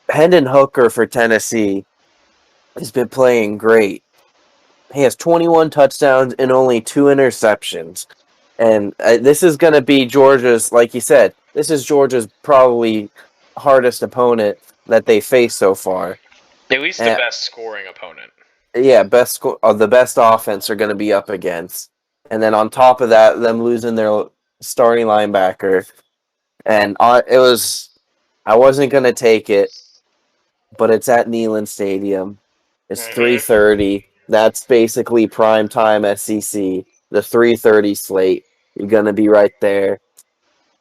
Hendon Hooker for Tennessee has been playing great. He has 21 touchdowns and only 2 interceptions. And this is going to be Georgia's, like you said, this is Georgia's probably hardest opponent that they face so far. At least the best scoring opponent. Yeah, the best offense are going to be up against. And then on top of that, them losing their starting linebacker. And I wasn't going to take it, but it's at Neyland Stadium. It's 3:30. That's basically prime time SEC. The 3:30 slate. You're going to be right there.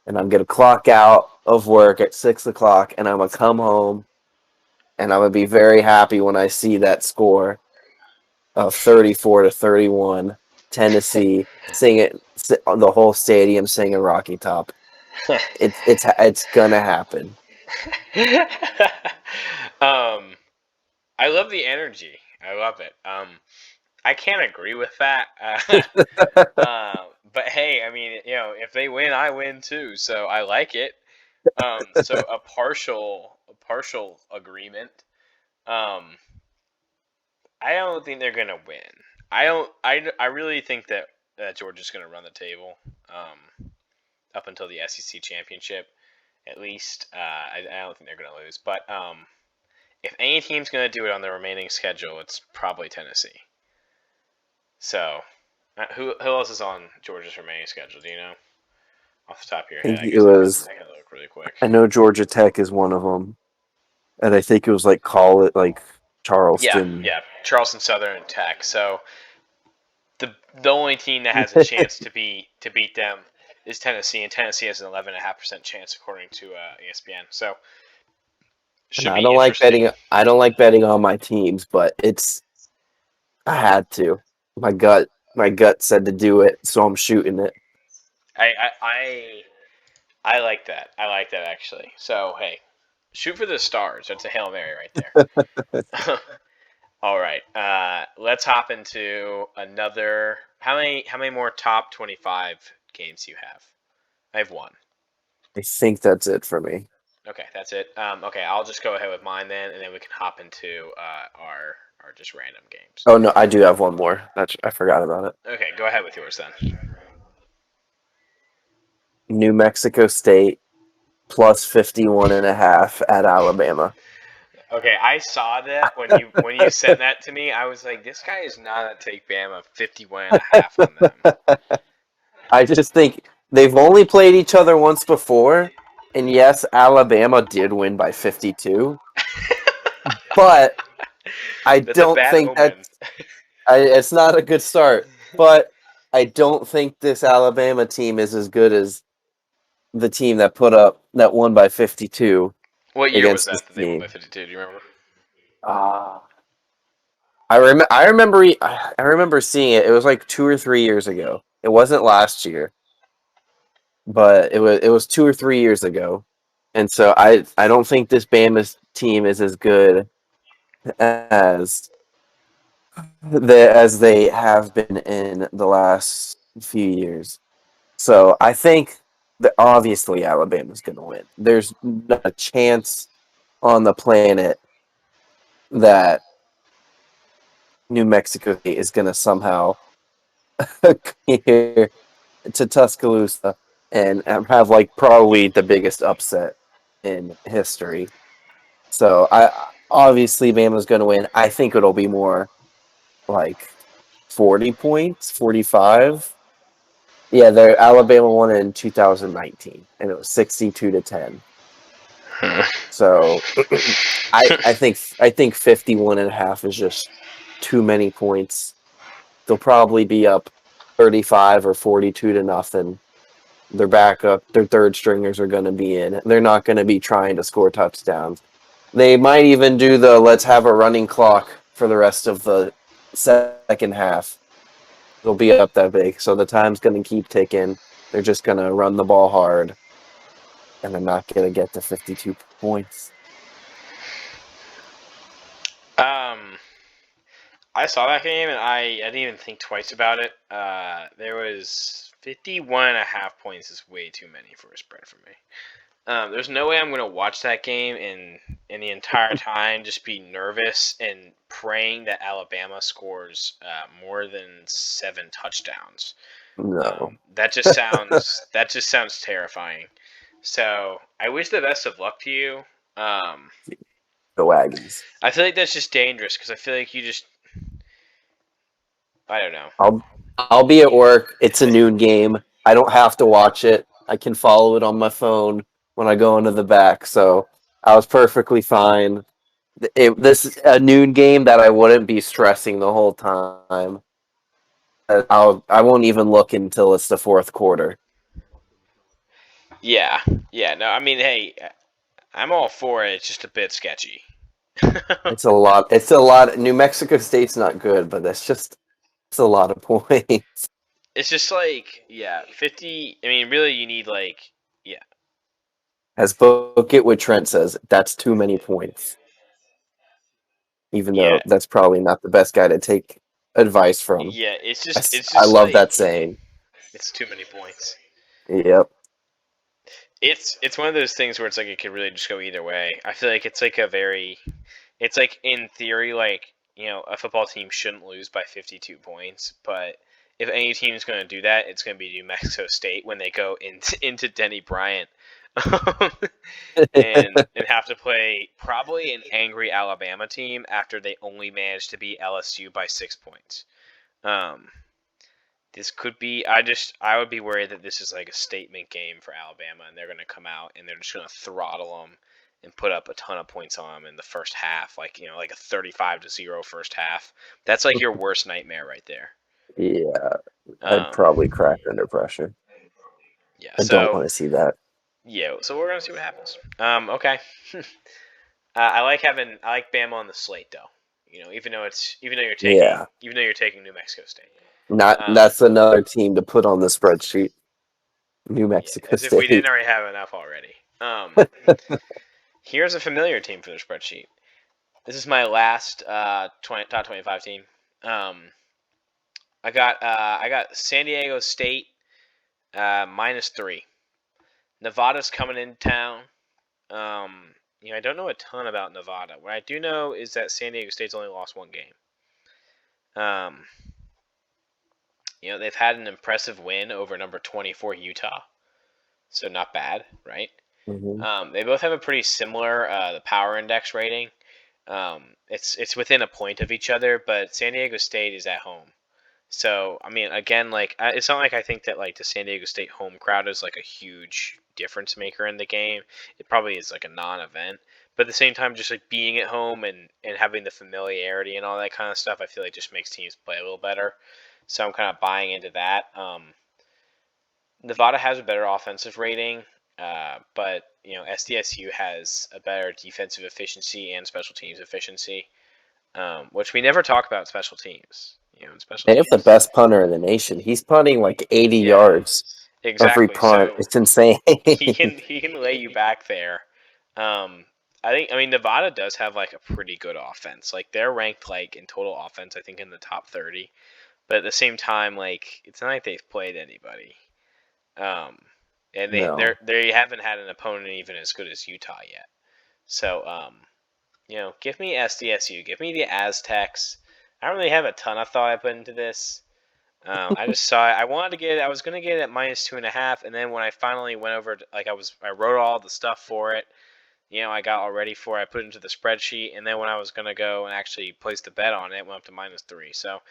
And I'm going to clock out of work at 6 o'clock, and I'm going to come home, and I'm going to be very happy when I see that score of 34-31, Tennessee, the whole stadium singing Rocky Top. It's going to happen. I love the energy. I love it. I can't agree with that. But hey, I mean, if they win, I win too. So I like it. So a partial agreement. I don't think they're gonna win. I really think that Georgia's gonna run the table up until the SEC championship, at least. I don't think they're gonna lose. But if any team's gonna do it on the remaining schedule, it's probably Tennessee. So, who else is on Georgia's remaining schedule? Do you know off the top of your head? I can look really quick. I know Georgia Tech is one of them, and I think it was Charleston. Yeah, Charleston Southern and Tech. So the only team that has a chance to beat them is Tennessee, and Tennessee has an 11.5% chance according to ESPN. So I don't like betting. I don't like betting on my teams, but I had to. My gut said to do it, so I'm shooting it. I like that. I like that actually. So hey, shoot for the stars. That's a Hail Mary right there. All right. Let's hop into another. How many more top 25 games do you have? I have one. I think that's it for me. Okay, that's it. Okay, I'll just go ahead with mine then, and then we can hop into our just random games. Oh no, I do have one more. I forgot about it. Okay, go ahead with yours then. New Mexico State plus 51.5 at Alabama. Okay, I saw that when you sent that to me. I was like, this guy is not a take Bama 51.5 on them. I just think they've only played each other once before, and yes, Alabama did win by 52. But I don't think it's not a good start. But I don't think this Alabama team is as good as the team that won by 52. What year was that they won by 52? Do you remember? I remember seeing it. It was like 2 or 3 years ago. It wasn't last year, but it was 2 or 3 years ago. And so I don't think this Bama team is as good as they have been in the last few years. So I think that obviously Alabama's going to win. There's not a chance on the planet that New Mexico State is going to somehow here to Tuscaloosa and have like probably the biggest upset in history. So obviously Bama's going to win. I think it'll be more like 40 points, 45. Yeah, Alabama won in 2019, and it was 62-10. So I think 51.5 is just too many points. They'll probably be up 35 or 42-0. their backup, their third stringers are going to be in. They're not going to be trying to score touchdowns. They might even do the let's have a running clock for the rest of the second half. It'll be up that big, so the time's going to keep ticking. They're just going to run the ball hard, and they're not going to get to 52 points. Um, I saw that game and I didn't even think twice about it. There was 51.5 points is way too many for a spread for me. There's no way I'm going to watch that game and the entire time just be nervous and praying that Alabama scores more than 7 touchdowns. No. That just sounds terrifying. So I wish the best of luck to you. Um, Go Aggies. I feel like that's just dangerous because I feel like you just I don't know. I'll be at work. It's a noon game. I don't have to watch it. I can follow it on my phone when I go into the back. So I was perfectly fine. This is a noon game that I wouldn't be stressing the whole time. I won't even look until it's the fourth quarter. Yeah, yeah. No, I mean, hey, I'm all for it. It's just a bit sketchy. It's a lot. It's a lot. New Mexico State's not good, but it's a lot of points. It's just like, yeah, 50. I mean, really, you need like, yeah, As Book It what Trent says, that's too many points. Even yeah, though that's probably not the best guy to take advice from. yeah. It's I just love like that saying. it's too many points. Yep. It's one of those things where it's like it could really just go either way. I feel like it's like a very, it's like in theory, like a football team shouldn't lose by 52 points, but if any team is going to do that, it's going to be New Mexico State when they go into Denny Bryant. and have to play probably an angry Alabama team after they only managed to beat LSU by 6 points. Um, this could be. I would be worried that this is like a statement game for Alabama, and they're going to come out and they're just going to throttle them and put up a ton of points on them in the first half, like a 35-0 first half. That's like your worst nightmare right there. Yeah, I'd Um, probably crack under pressure. yeah. I don't want to see that. So we're gonna see what happens. Okay. I like Bama on the slate though. Yeah, even though you're taking New Mexico State. not Um, that's another team to put on the spreadsheet. New yeah, Mexico as if we didn't State. already have enough already. Here's a familiar team for the spreadsheet. This is my last top 25 team. Um, I got San Diego State -3. Nevada's coming in town. I don't know a ton about Nevada. What I do know is that San Diego State's only lost one game. Um, they've had an impressive win over number 24 Utah, so not bad, right? Mm-hmm. They both have a pretty similar the power index rating. It's within a point of each other, but San Diego State is at home. So I mean, again, like it's not like I think that like the San Diego State home crowd is like a huge difference maker in the game. It probably is like a non-event, but at the same time, just like being at home and having the familiarity and all that kind of stuff, I feel like just makes teams play a little better. So I'm kind of buying into that. Nevada has a better offensive rating, but SDSU has a better defensive efficiency and special teams efficiency, which we never talk about special teams. In special They have the teams. best punter in the nation. He's punting like 80 Yeah, yards every exactly. punt. So It's insane. he can lay you back there. Um, I mean Nevada does have like a pretty good offense. Like they're ranked like in total offense, I think in the top 30. But at the same time, like it's not like they've played anybody. Um, and No. they haven't had an opponent even as good as Utah yet. So give me SDSU, give me the Aztecs. I don't really have a ton of thought I put into this. I just saw it. I was gonna get it at -2.5, and then when I finally went over, I wrote all the stuff for it. I got all ready for it. I put it into the spreadsheet, and then when I was gonna go and actually place the bet on it, it went up to -3. So,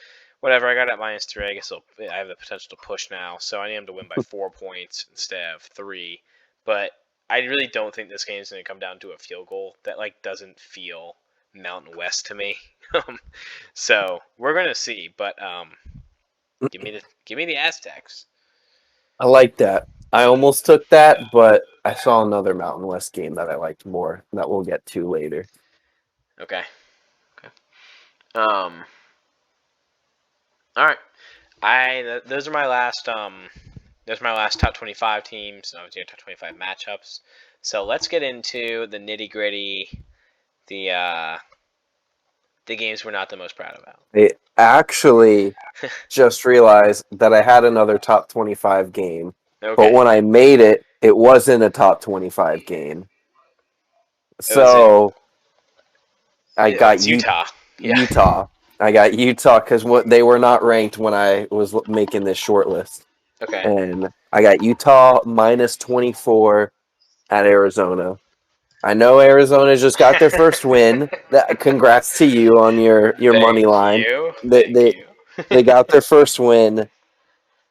whatever. I got it at -3. I guess I have the potential to push now. So I need him to win by 4 points instead of 3. But I really don't think this game is gonna come down to a field goal. That like doesn't feel Mountain West to me. So we're gonna see. But give me the Aztecs. I like that. I almost took that, but I saw another Mountain West game that I liked more that we'll get to later. Okay. Okay. All right. Those are my last those are my last top 25 teams. Obviously, top 25 matchups. So let's get into the nitty gritty. The the games we're not the most proud about. I actually just realized that I had another top 25 game, but Okay. when I made it, it wasn't a top 25 game. It was it. So I got It's Utah. Yeah. Utah. I got Utah because they were not ranked when I was making this short list. Okay. And I got Utah minus 24 at Arizona. I know Arizona just got their first win. Congrats to you on your money Thank line. you. They Thank they you. they got their first win,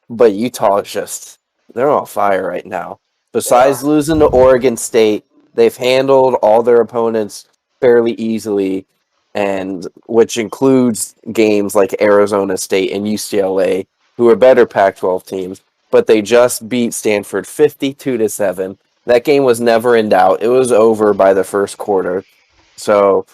but Utah is just they're on fire right now. They are. Besides losing to Oregon State, they've handled all their opponents fairly easily, and which includes games like Arizona State and UCLA, who are better Pac-12 teams, but they just beat Stanford 52-7. That game was never in doubt. It was over by the first quarter. So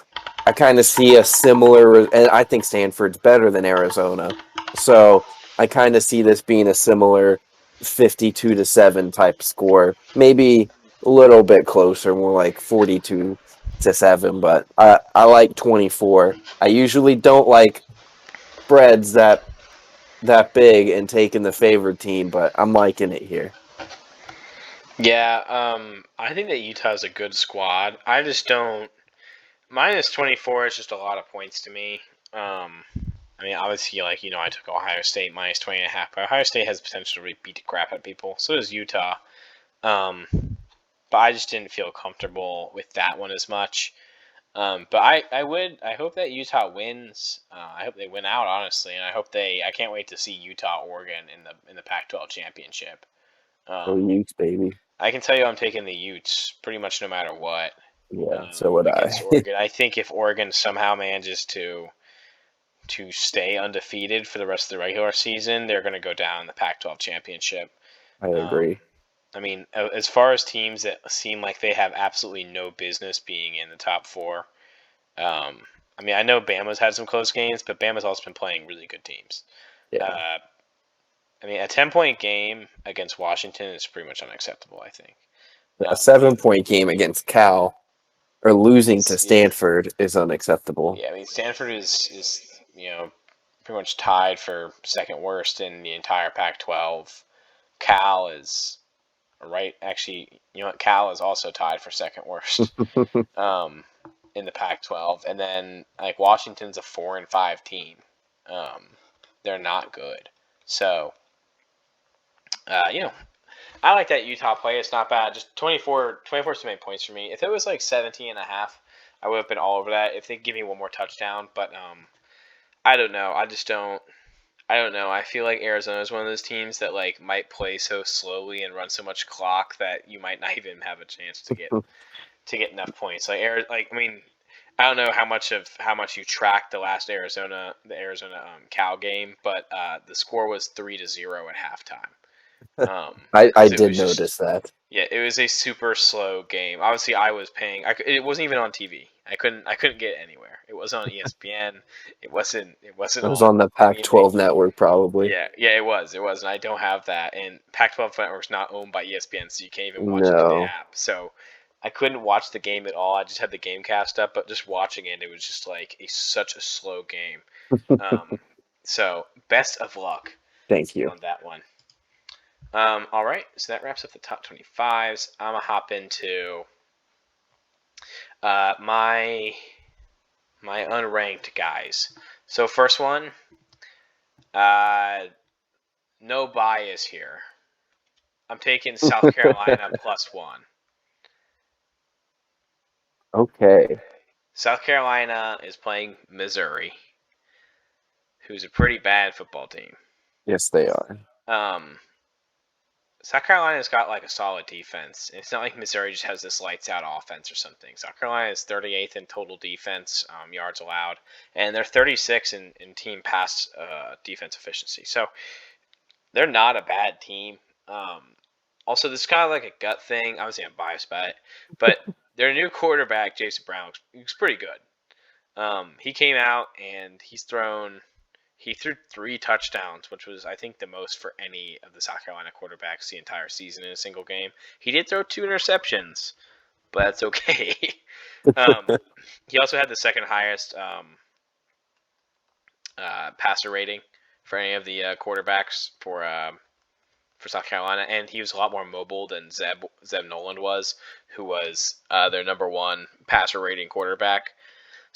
I kind of see a similar, and I think Stanford's better than Arizona. So I kind of see this being a similar 52-7 type score. Maybe a little bit closer, more like 42-7, but I like 24. I usually don't like spreads that big and taking the favored team, but I'm liking it here. Yeah. I think that Utah's a good squad. I just don't. Minus 24 is just a lot of points to me. I mean, obviously, I took Ohio State minus 20.5, but Ohio State has potential to beat the crap out of people. So does Utah. Um, but I just didn't feel comfortable with that one as much. But I hope that Utah wins. I hope they win out, honestly, and I can't wait to see Utah Oregon in the Pac-12 championship. Oh, Um, Utes, baby. I can tell you, I'm taking the Utes pretty much no matter what Yeah, so would against I. Oregon. I think if Oregon somehow manages to stay undefeated for the rest of the regular season, they're going to go down in the Pac-12 championship. I Um, agree. I mean, as far as teams that seem like they have absolutely no business being in the top four, I mean, I know Bama's had some close games, but Bama's also been playing really good teams. Yeah. Uh, I mean, a 10-point game against Washington is pretty much unacceptable, I think. A I mean, 7 point game against Cal or losing to yeah, Stanford is unacceptable. yeah. I mean, Stanford is pretty much tied for second worst in the entire Pac-12. Cal is right. Actually, you know what? Cal is also tied for second worst um, in the Pac-12, and then like Washington's a 4-5 team. Um, they're not good. So, I like that Utah play. It's not bad. Just 24 is too many points for me. If it was like 17 and a half, I would have been all over that. If they give me one more touchdown, but I don't know. I just don't. I don't know. I feel like Arizona is one of those teams that like might play so slowly and run so much clock that you might not even have a chance to get enough points. I mean, I don't know how much you tracked the Arizona Cal game, but the score was 3-0 at halftime. I Because it did was just notice that. yeah, it was a super slow game. Obviously, I was paying. It wasn't even on TV. I couldn't get it anywhere. It wasn't on ESPN. It wasn't It was on on the any of the. Pac-12 network, probably. Yeah, it was. It was, and I don't have that. And Pac-12 Network's not owned by ESPN, so you can't even watch it through the No. app. So I couldn't watch the game at all. I just had the game cast up, but just watching it, it was just like such a slow game. Um, so best of luck Thank you. on that one. All right, so that wraps up the top 25s. I'm gonna hop into my unranked guys. So first one, uh, no bias here. I'm taking South Carolina +1. Okay. South Carolina is playing Missouri, who's a pretty bad football team. Yes, they are. Um, South Carolina's got like a solid defense. It's not like Missouri just has this lights out offense or something. South Carolina is 38th in total defense yards allowed, and they're 36 in team pass defense efficiency. So they're not a bad team. Also, this is kind of like a gut thing. Obviously, I'm biased by it, but their new quarterback, Jason Brown, looks pretty good. He came out and he threw 3 touchdowns, which was, I think, the most for any of the South Carolina quarterbacks the entire season in a single game. He did throw 2 interceptions, but that's okay. um, he also had the second highest passer rating for any of the quarterbacks for South Carolina, and he was a lot more mobile than Zeb Noland was, who was their number 1 passer rating quarterback.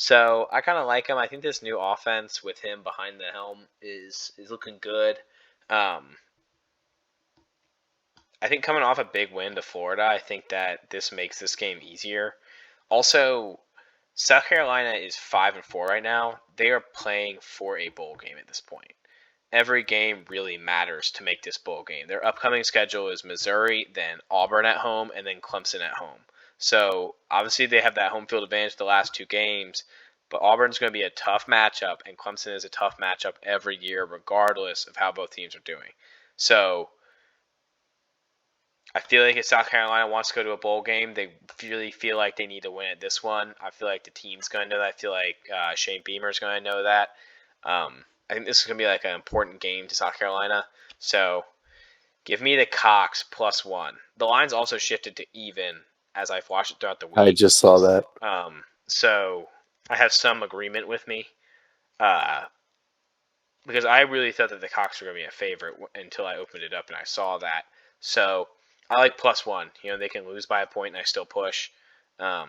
So I kind of like him. I think this new offense with him behind the helm is looking good. I think coming off a big win to Florida, I think that this makes this game easier. Also, South Carolina is 5-4 right now. They are playing for a bowl game at this point. Every game really matters to make this bowl game. Their upcoming schedule is Missouri, then Auburn at home, and then Clemson at home. So obviously they have that home field advantage the last 2 games, but Auburn's going to be a tough matchup, and Clemson is a tough matchup every year, regardless of how both teams are doing. So I feel like if South Carolina wants to go to a bowl game, they really feel like they need to win at this one. I feel like the team's going to know that. I feel like Shane Beamer's going to know that. I think this is going to be like an important game to South Carolina. So give me the Cox +1. The line's also shifted to even as I've watched it throughout the I week. just saw that. So I have some agreement with me. Because I really thought that the Cox were going to be a favorite until I opened it up and I saw that. So I like +1. They can lose by a point and I still push. I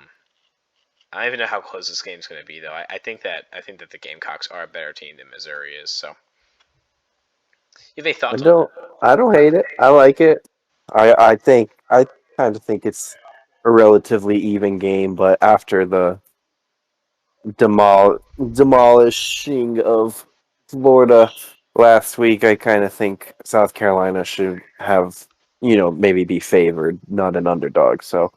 don't even know how close this game's going to be, though. I think that the Gamecocks are a better team than Missouri is. So, you have any thoughts on that? I don't hate it. I like it. I kind of think it's a relatively even game, but after the demolishing of Florida last week, I kind of think South Carolina should have, maybe be favored, not an underdog. So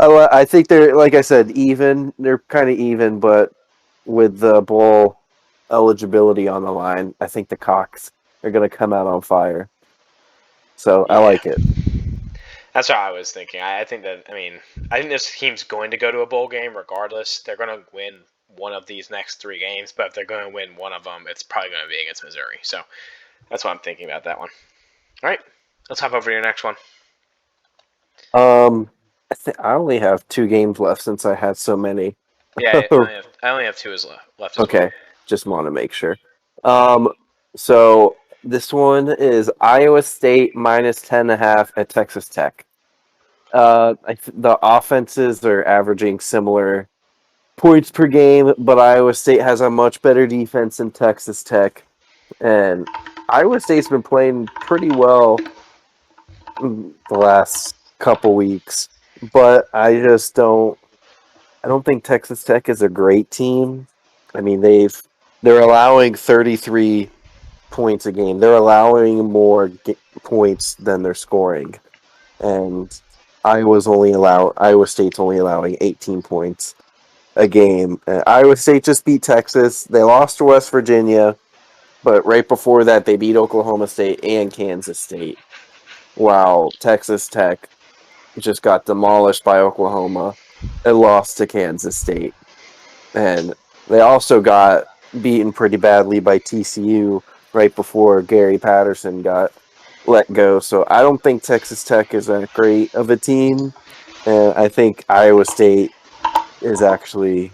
I think they're, like I said, even. They're kind of even, but with the bowl eligibility on the line, I think the Cox are going to come out on fire. So I Yeah, like it. that's what I was thinking. I think that, I think this team's going to go to a bowl game regardless. They're going to win one of these next 3 games, but if they're going to win one of them, it's probably going to be against Missouri. So that's what I'm thinking about that one. All right, let's hop over to your next one. I only have 2 games left since I had so many. Yeah, I only have 2 left as well. Okay, just want to make sure. Um, so this one is Iowa State -10.5 at Texas Tech. The offenses are averaging similar points per game, but Iowa State has a much better defense than Texas Tech, and Iowa State's been playing pretty well the last couple weeks, but I just don't. I don't think Texas Tech is a great team. I mean, they're allowing 33 points a game. They're allowing more points than they're scoring, and Iowa State's only allowing 18 points a game. Iowa State just beat Texas. They lost to West Virginia, but right before that, they beat Oklahoma State and Kansas State. While Texas Tech just got demolished by Oklahoma and lost to Kansas State. And they also got beaten pretty badly by TCU right before Gary Patterson got let go. So I don't think Texas Tech is that great of a team. And I think Iowa State is actually.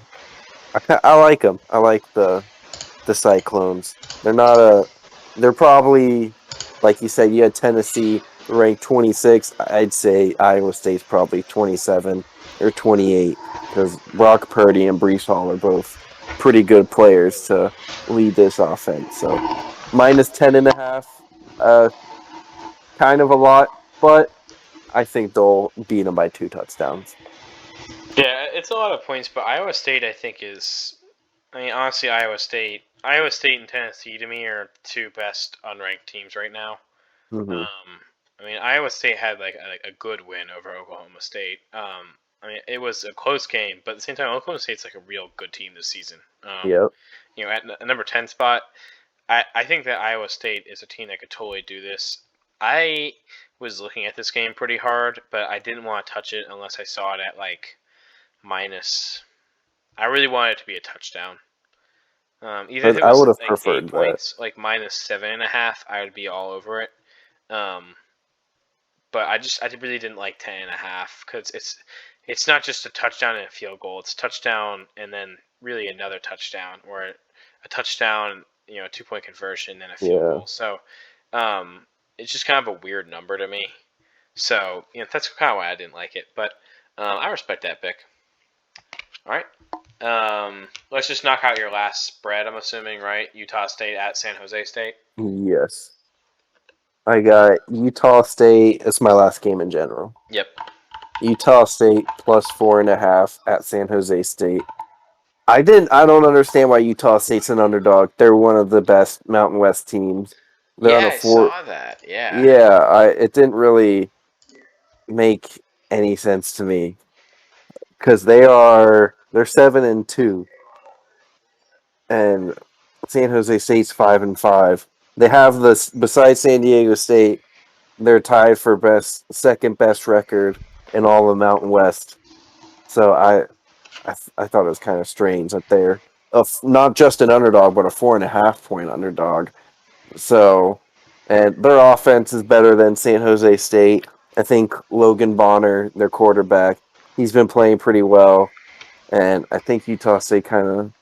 I like them. I like the Cyclones. They're probably, like you said, you had Tennessee ranked 26. I'd say Iowa State's probably 27 or 28 because Brock Purdy and Brees Hall are both pretty good players to lead this offense. So -10.5, kind of a lot, but I think they'll beat them by 2 touchdowns. Yeah, it's a lot of points, but Iowa State, I think, is. Honestly, Iowa State and Tennessee to me are 2 best unranked teams right now. Mm-hmm. Iowa State had like a good win over Oklahoma State. It was a close game, but at the same time, Oklahoma State's like a real good team this season. Yep. At the number 10 spot, I think that Iowa State is a team that could totally do this. I was looking at this game pretty hard, but I didn't want to touch it unless I saw it at like minus. I really wanted it to be a touchdown. Even if it I would was have like 8 preferred that. points, like minus 7.5, I would be all over it. Um, but I really didn't like 10.5 because it's not just a touchdown and a field goal. It's a touchdown and then really another touchdown, or a touchdown, 2-point conversion and a field Yeah. goal. So it's just kind of a weird number to me. So that's kind of why I didn't like it. But I respect that pick. All right. Let's just knock out your last spread. I'm assuming, right? Utah State at San Jose State. Yes. I got Utah State. It's my last game in general. Yep. Utah State plus 4.5 at San Jose State. I don't understand why Utah State's an underdog. They're one of the best Mountain West teams. They're on Yeah, a I four. saw that. Yeah. Yeah, it didn't really make any sense to me because they're 7-2, and San Jose State's 5-5. They have this besides San Diego State. They're tied for second best record in all of Mountain West. So I thought it was kind of strange that they're not just an underdog, but a 4.5 point underdog. So, and their offense is better than San Jose State. I think Logan Bonner, their quarterback, he's been playing pretty well, and I think Utah State kind of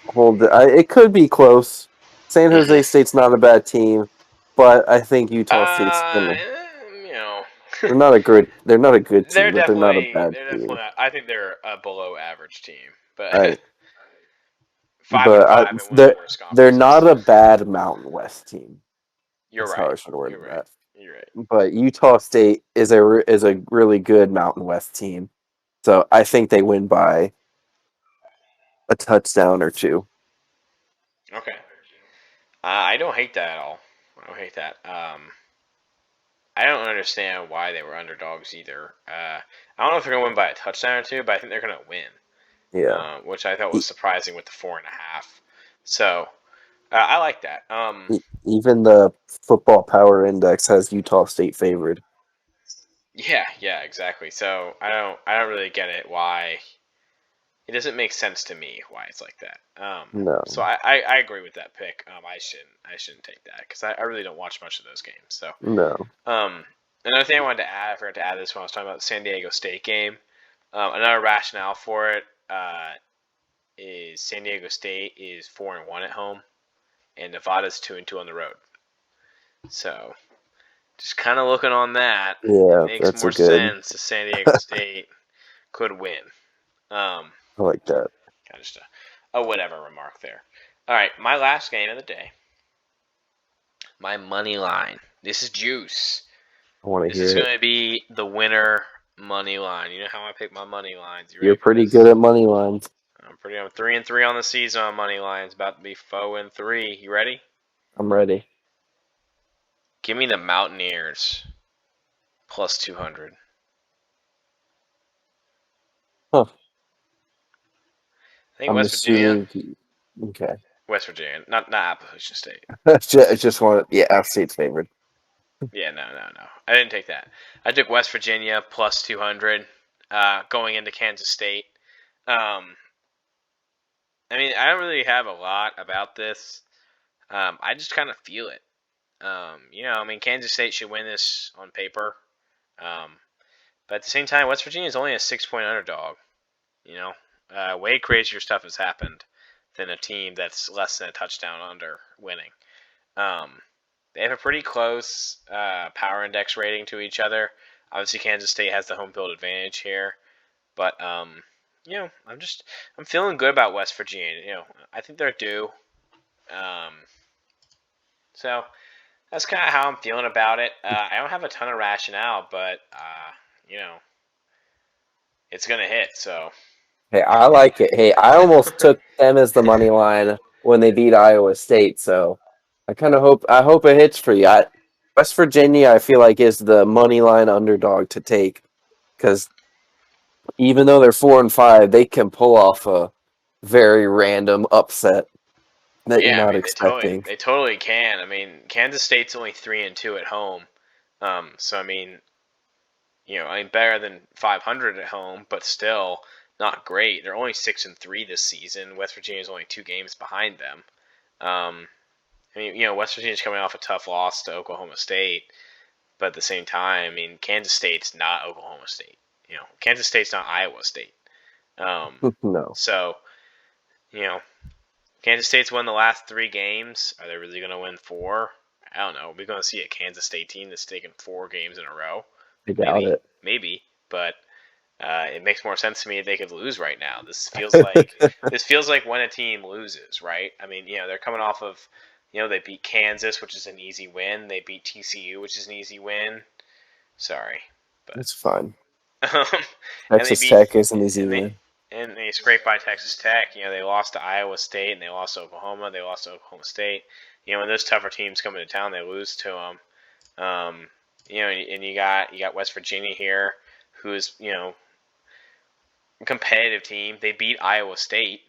hold it. It could be close. San Jose Mm-hmm. State's not a bad team, but I think Utah State's gonna. You know, They're not a good they're team, but they're not a definitely bad they're definitely team. not. I think they're a below average team, but I five and but five in one of the worst they're not conferences. a bad Mountain West team. You're That's how right. I should word You're right. that. You're right. But Utah State is a really good Mountain West team, so I think they win by a touchdown or two. Okay. I don't hate that at all. I don't hate that. I don't understand why they were underdogs either. I don't know if they're gonna win by a touchdown or two, but I think they're gonna win, Yeah, which I thought was e- surprising with the 4.5. So I like that. even the Football Power Index has Utah State favored. Yeah, exactly. So I don't really get it why it doesn't make sense to me why it's like that. So No, I agree with that pick. I shouldn't take that because I really don't watch much of those games. So no, another thing I wanted to add, I forgot to add this when I was talking about the San Diego State game. Another rationale for it is San Diego State is 4-1 at home, and Nevada's 2-2 on the road. So just kind of looking on that, it yeah, makes that's a more good. sense that San Diego State could win. I like that. Kind of just a whatever remark there. All right, my last game of the day, my money line. This is juice. I want to This is hear it. going to be the winner money line. You know how I pick my money lines. You You're ready for pretty good this? at money lines. I'm 3-3 on the season on money lines. About to be 4-3. You ready? I'm ready. Give me the Mountaineers plus 200. Huh. I think I'm West Virginia. assuming. Okay. West Virginia, not Appalachian State. Just want. Yeah, App State's favored. Yeah, no. I didn't take that. I took West Virginia plus 200 going into Kansas State. Um, I mean, I don't really have a lot about this. I just kind of feel it. I mean, Kansas State should win this on paper. Um, but at the same time, West Virginia is only a 6-point underdog. You know, way crazier stuff has happened than a team that's less than a touchdown under winning. Um, they have a pretty close power index rating to each other. Obviously, Kansas State has the home field advantage here, but I'm feeling good about West Virginia. I think they're due. Um, so that's kind of how I'm feeling about it. I don't have a ton of rationale, but you know, it's gonna hit. So Hey, I like it. Hey, I almost took them as the money line when they beat Iowa State, so I hope it hits for you. West Virginia, I feel like is the money line underdog to take because even though they're 4-5, they can pull off a very random upset that you're yeah, I not mean they totally expecting. they totally can. I mean Kansas State's only 3-2 at home. So I mean, better than 500 at home, but still not great. They're only 6-3 this season. West Virginia's only 2 games behind them. West Virginia's coming off a tough loss to Oklahoma State, but at the same time, I mean, Kansas State's not Oklahoma State. Kansas State's not Iowa State. No. So, Kansas State's won the last 3 games. Are they really going to win 4? I don't know. We're going to see a Kansas State team that's taken 4 games in a row. I doubt it. Maybe, but it makes more sense to me if they could lose right now. This feels like when a team loses, right? I mean, they're coming off of, they beat Kansas, which is an easy win. They beat TCU, which is an easy win. Sorry, but it's fine. and Texas Tech is an easy win. And they scraped by Texas Tech. They lost to Iowa State and they lost to Oklahoma. They lost to Oklahoma State. When those tougher teams come into town, they lose to them. And you got West Virginia here, who's a competitive team. They beat Iowa State.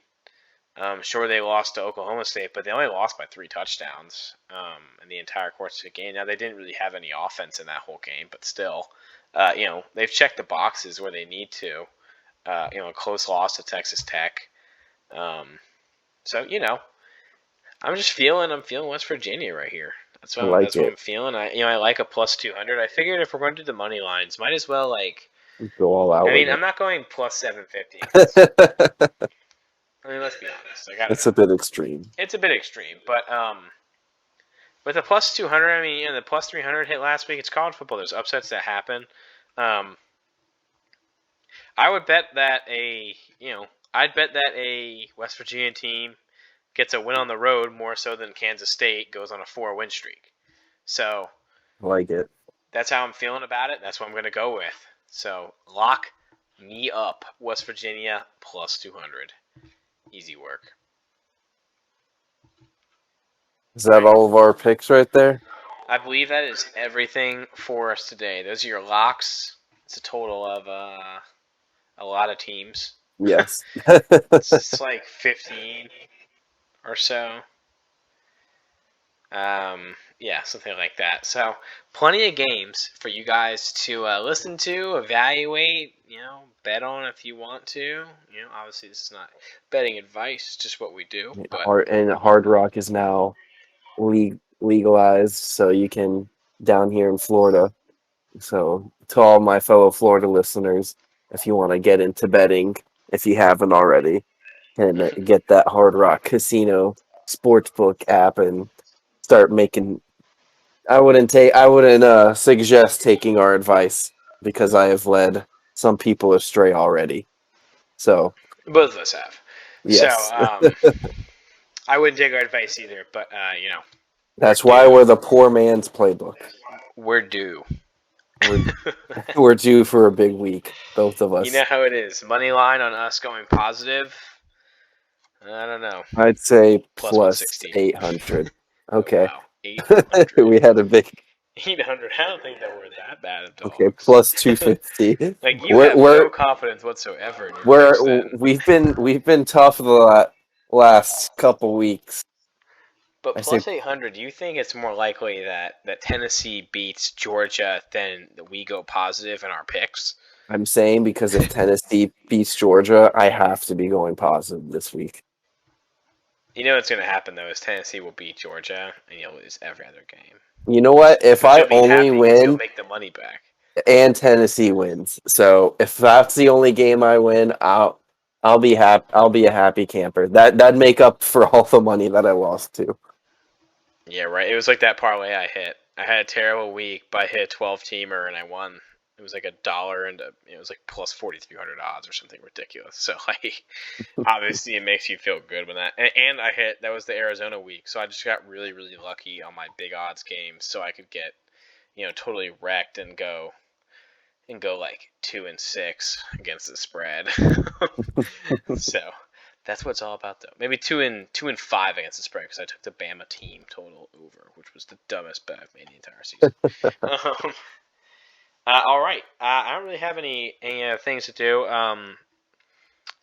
Sure, they lost to Oklahoma State, but they only lost by 3 touchdowns in the entire course of the game. Now they didn't really have any offense in that whole game, but still, they've checked the boxes where they need to. A close loss to Texas Tech. So I'm feeling West Virginia right here. That's what I'm feeling. I like a plus 200. I figured if we're going to do the money lines, might as well go all out. I mean, I'm not going plus 750. I mean, let's be honest. It's a bit extreme. It's a bit extreme, but with a plus 200, I mean, the plus 300 hit last week. It's college football. There's upsets that happen. I would bet that a West Virginia team gets a win on the road more so than Kansas State goes on a 4-win streak. So, I like it. That's how I'm feeling about it. That's what I'm going to go with. So, lock me up, West Virginia plus 200. Easy work. Is that all of our picks right there? I believe that is everything for us today. Those are your locks. It's a total of a lot of teams. Yes. It's like 15 or so. Yeah, something like that. So, plenty of games for you guys to listen to, evaluate, bet on if you want to. Obviously this is not betting advice, it's just what we do. And Hard Rock is now legalized, so you can down here in Florida. So, to all my fellow Florida listeners, if you want to get into betting, if you haven't already, and get that Hard Rock Casino Sportsbook app and start making. I wouldn't suggest taking our advice because I have led some people astray already. So both of us have. Yes. So I wouldn't take our advice either, but that's why we're the poor man's playbook. We're due. We're due for a big week, both of us. You know how it is. Money line on us going positive. I don't know. I'd say plus 800. Okay. Oh, wow. 800. We had a big 800. I don't think that we're that bad at dogs. Okay, plus 250. Like you have no confidence whatsoever. We've been tough the last couple weeks. But plus 800, do you think it's more likely that Tennessee beats Georgia than we go positive in our picks? I'm saying because if Tennessee beats Georgia, I have to be going positive this week. You know what's going to happen, though, is Tennessee will beat Georgia, and you'll lose every other game. You know what? If I only win... You'll make the money back. And Tennessee wins. So if that's the only game I win, I'll be happy. I'll be a happy camper. That'd make up for all the money that I lost to. Yeah, right. It was like that parlay I hit. I had a terrible week, but I hit a 12-teamer, and I won. It was like $1, and it was like plus 4,300 odds or something ridiculous. So, obviously it makes you feel good when that. And I hit, that was the Arizona week, so I just got really, really lucky on my big odds games, so I could get, totally wrecked and go 2-6 against the spread. So that's what it's all about, though. Maybe 2-5 against the spread because I took the Bama team total over, which was the dumbest bet I've made the entire season. All right. I don't really have any things to do.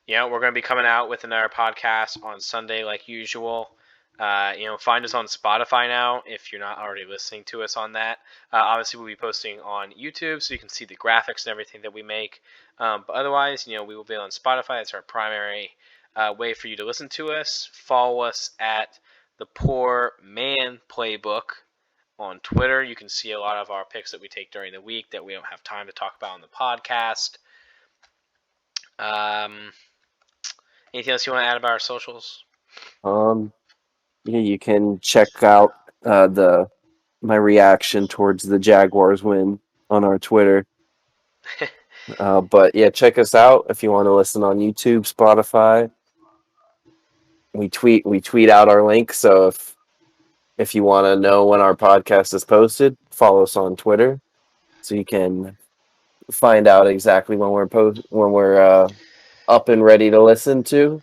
We're going to be coming out with another podcast on Sunday like usual. Find us on Spotify now if you're not already listening to us on that. Obviously, we'll be posting on YouTube so you can see the graphics and everything that we make. But otherwise, we will be on Spotify. That's our primary way for you to listen to us. Follow us at the Poor Man Playbook on Twitter. You can see a lot of our picks that we take during the week that we don't have time to talk about on the podcast. Anything else you want to add about our socials? Yeah, you can check out my reaction towards the Jaguars win on our Twitter. But yeah, check us out if you want to listen on YouTube, Spotify. We tweet out our link, so if you want to know when our podcast is posted, follow us on Twitter so you can find out exactly when we're up and ready to listen to.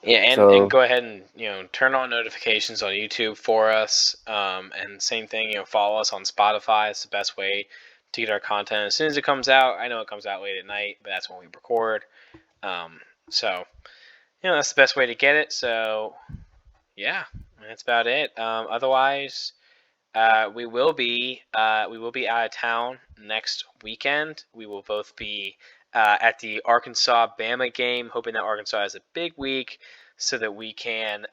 Yeah, and So go ahead and turn on notifications on YouTube for us. And same thing, follow us on Spotify. It's the best way to get our content as soon as it comes out. I know it comes out late at night, but that's when we record. So that's the best way to get it. So yeah, that's about it. Otherwise, we will be out of town next weekend. We will both be at the Arkansas Bama game, hoping that Arkansas has a big week, so that we can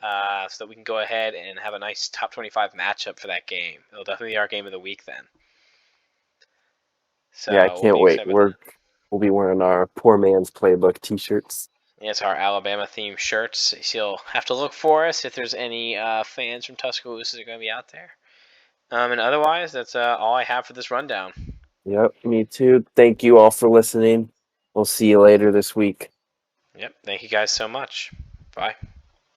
go ahead and have a nice top 25 matchup for that game. It'll definitely be our game of the week then. yeah, I So we'll can't be wait. excited about that. We'll be wearing our Poor Man's Playbook T-shirts. Yeah, it's our Alabama themed shirts. So you'll have to look for us if there's any fans from Tuscaloosa that are going to be out there. And otherwise, that's all I have for this rundown. Yep, me too. Thank you all for listening. We'll see you later this week. Yep. Thank you guys so much. Bye.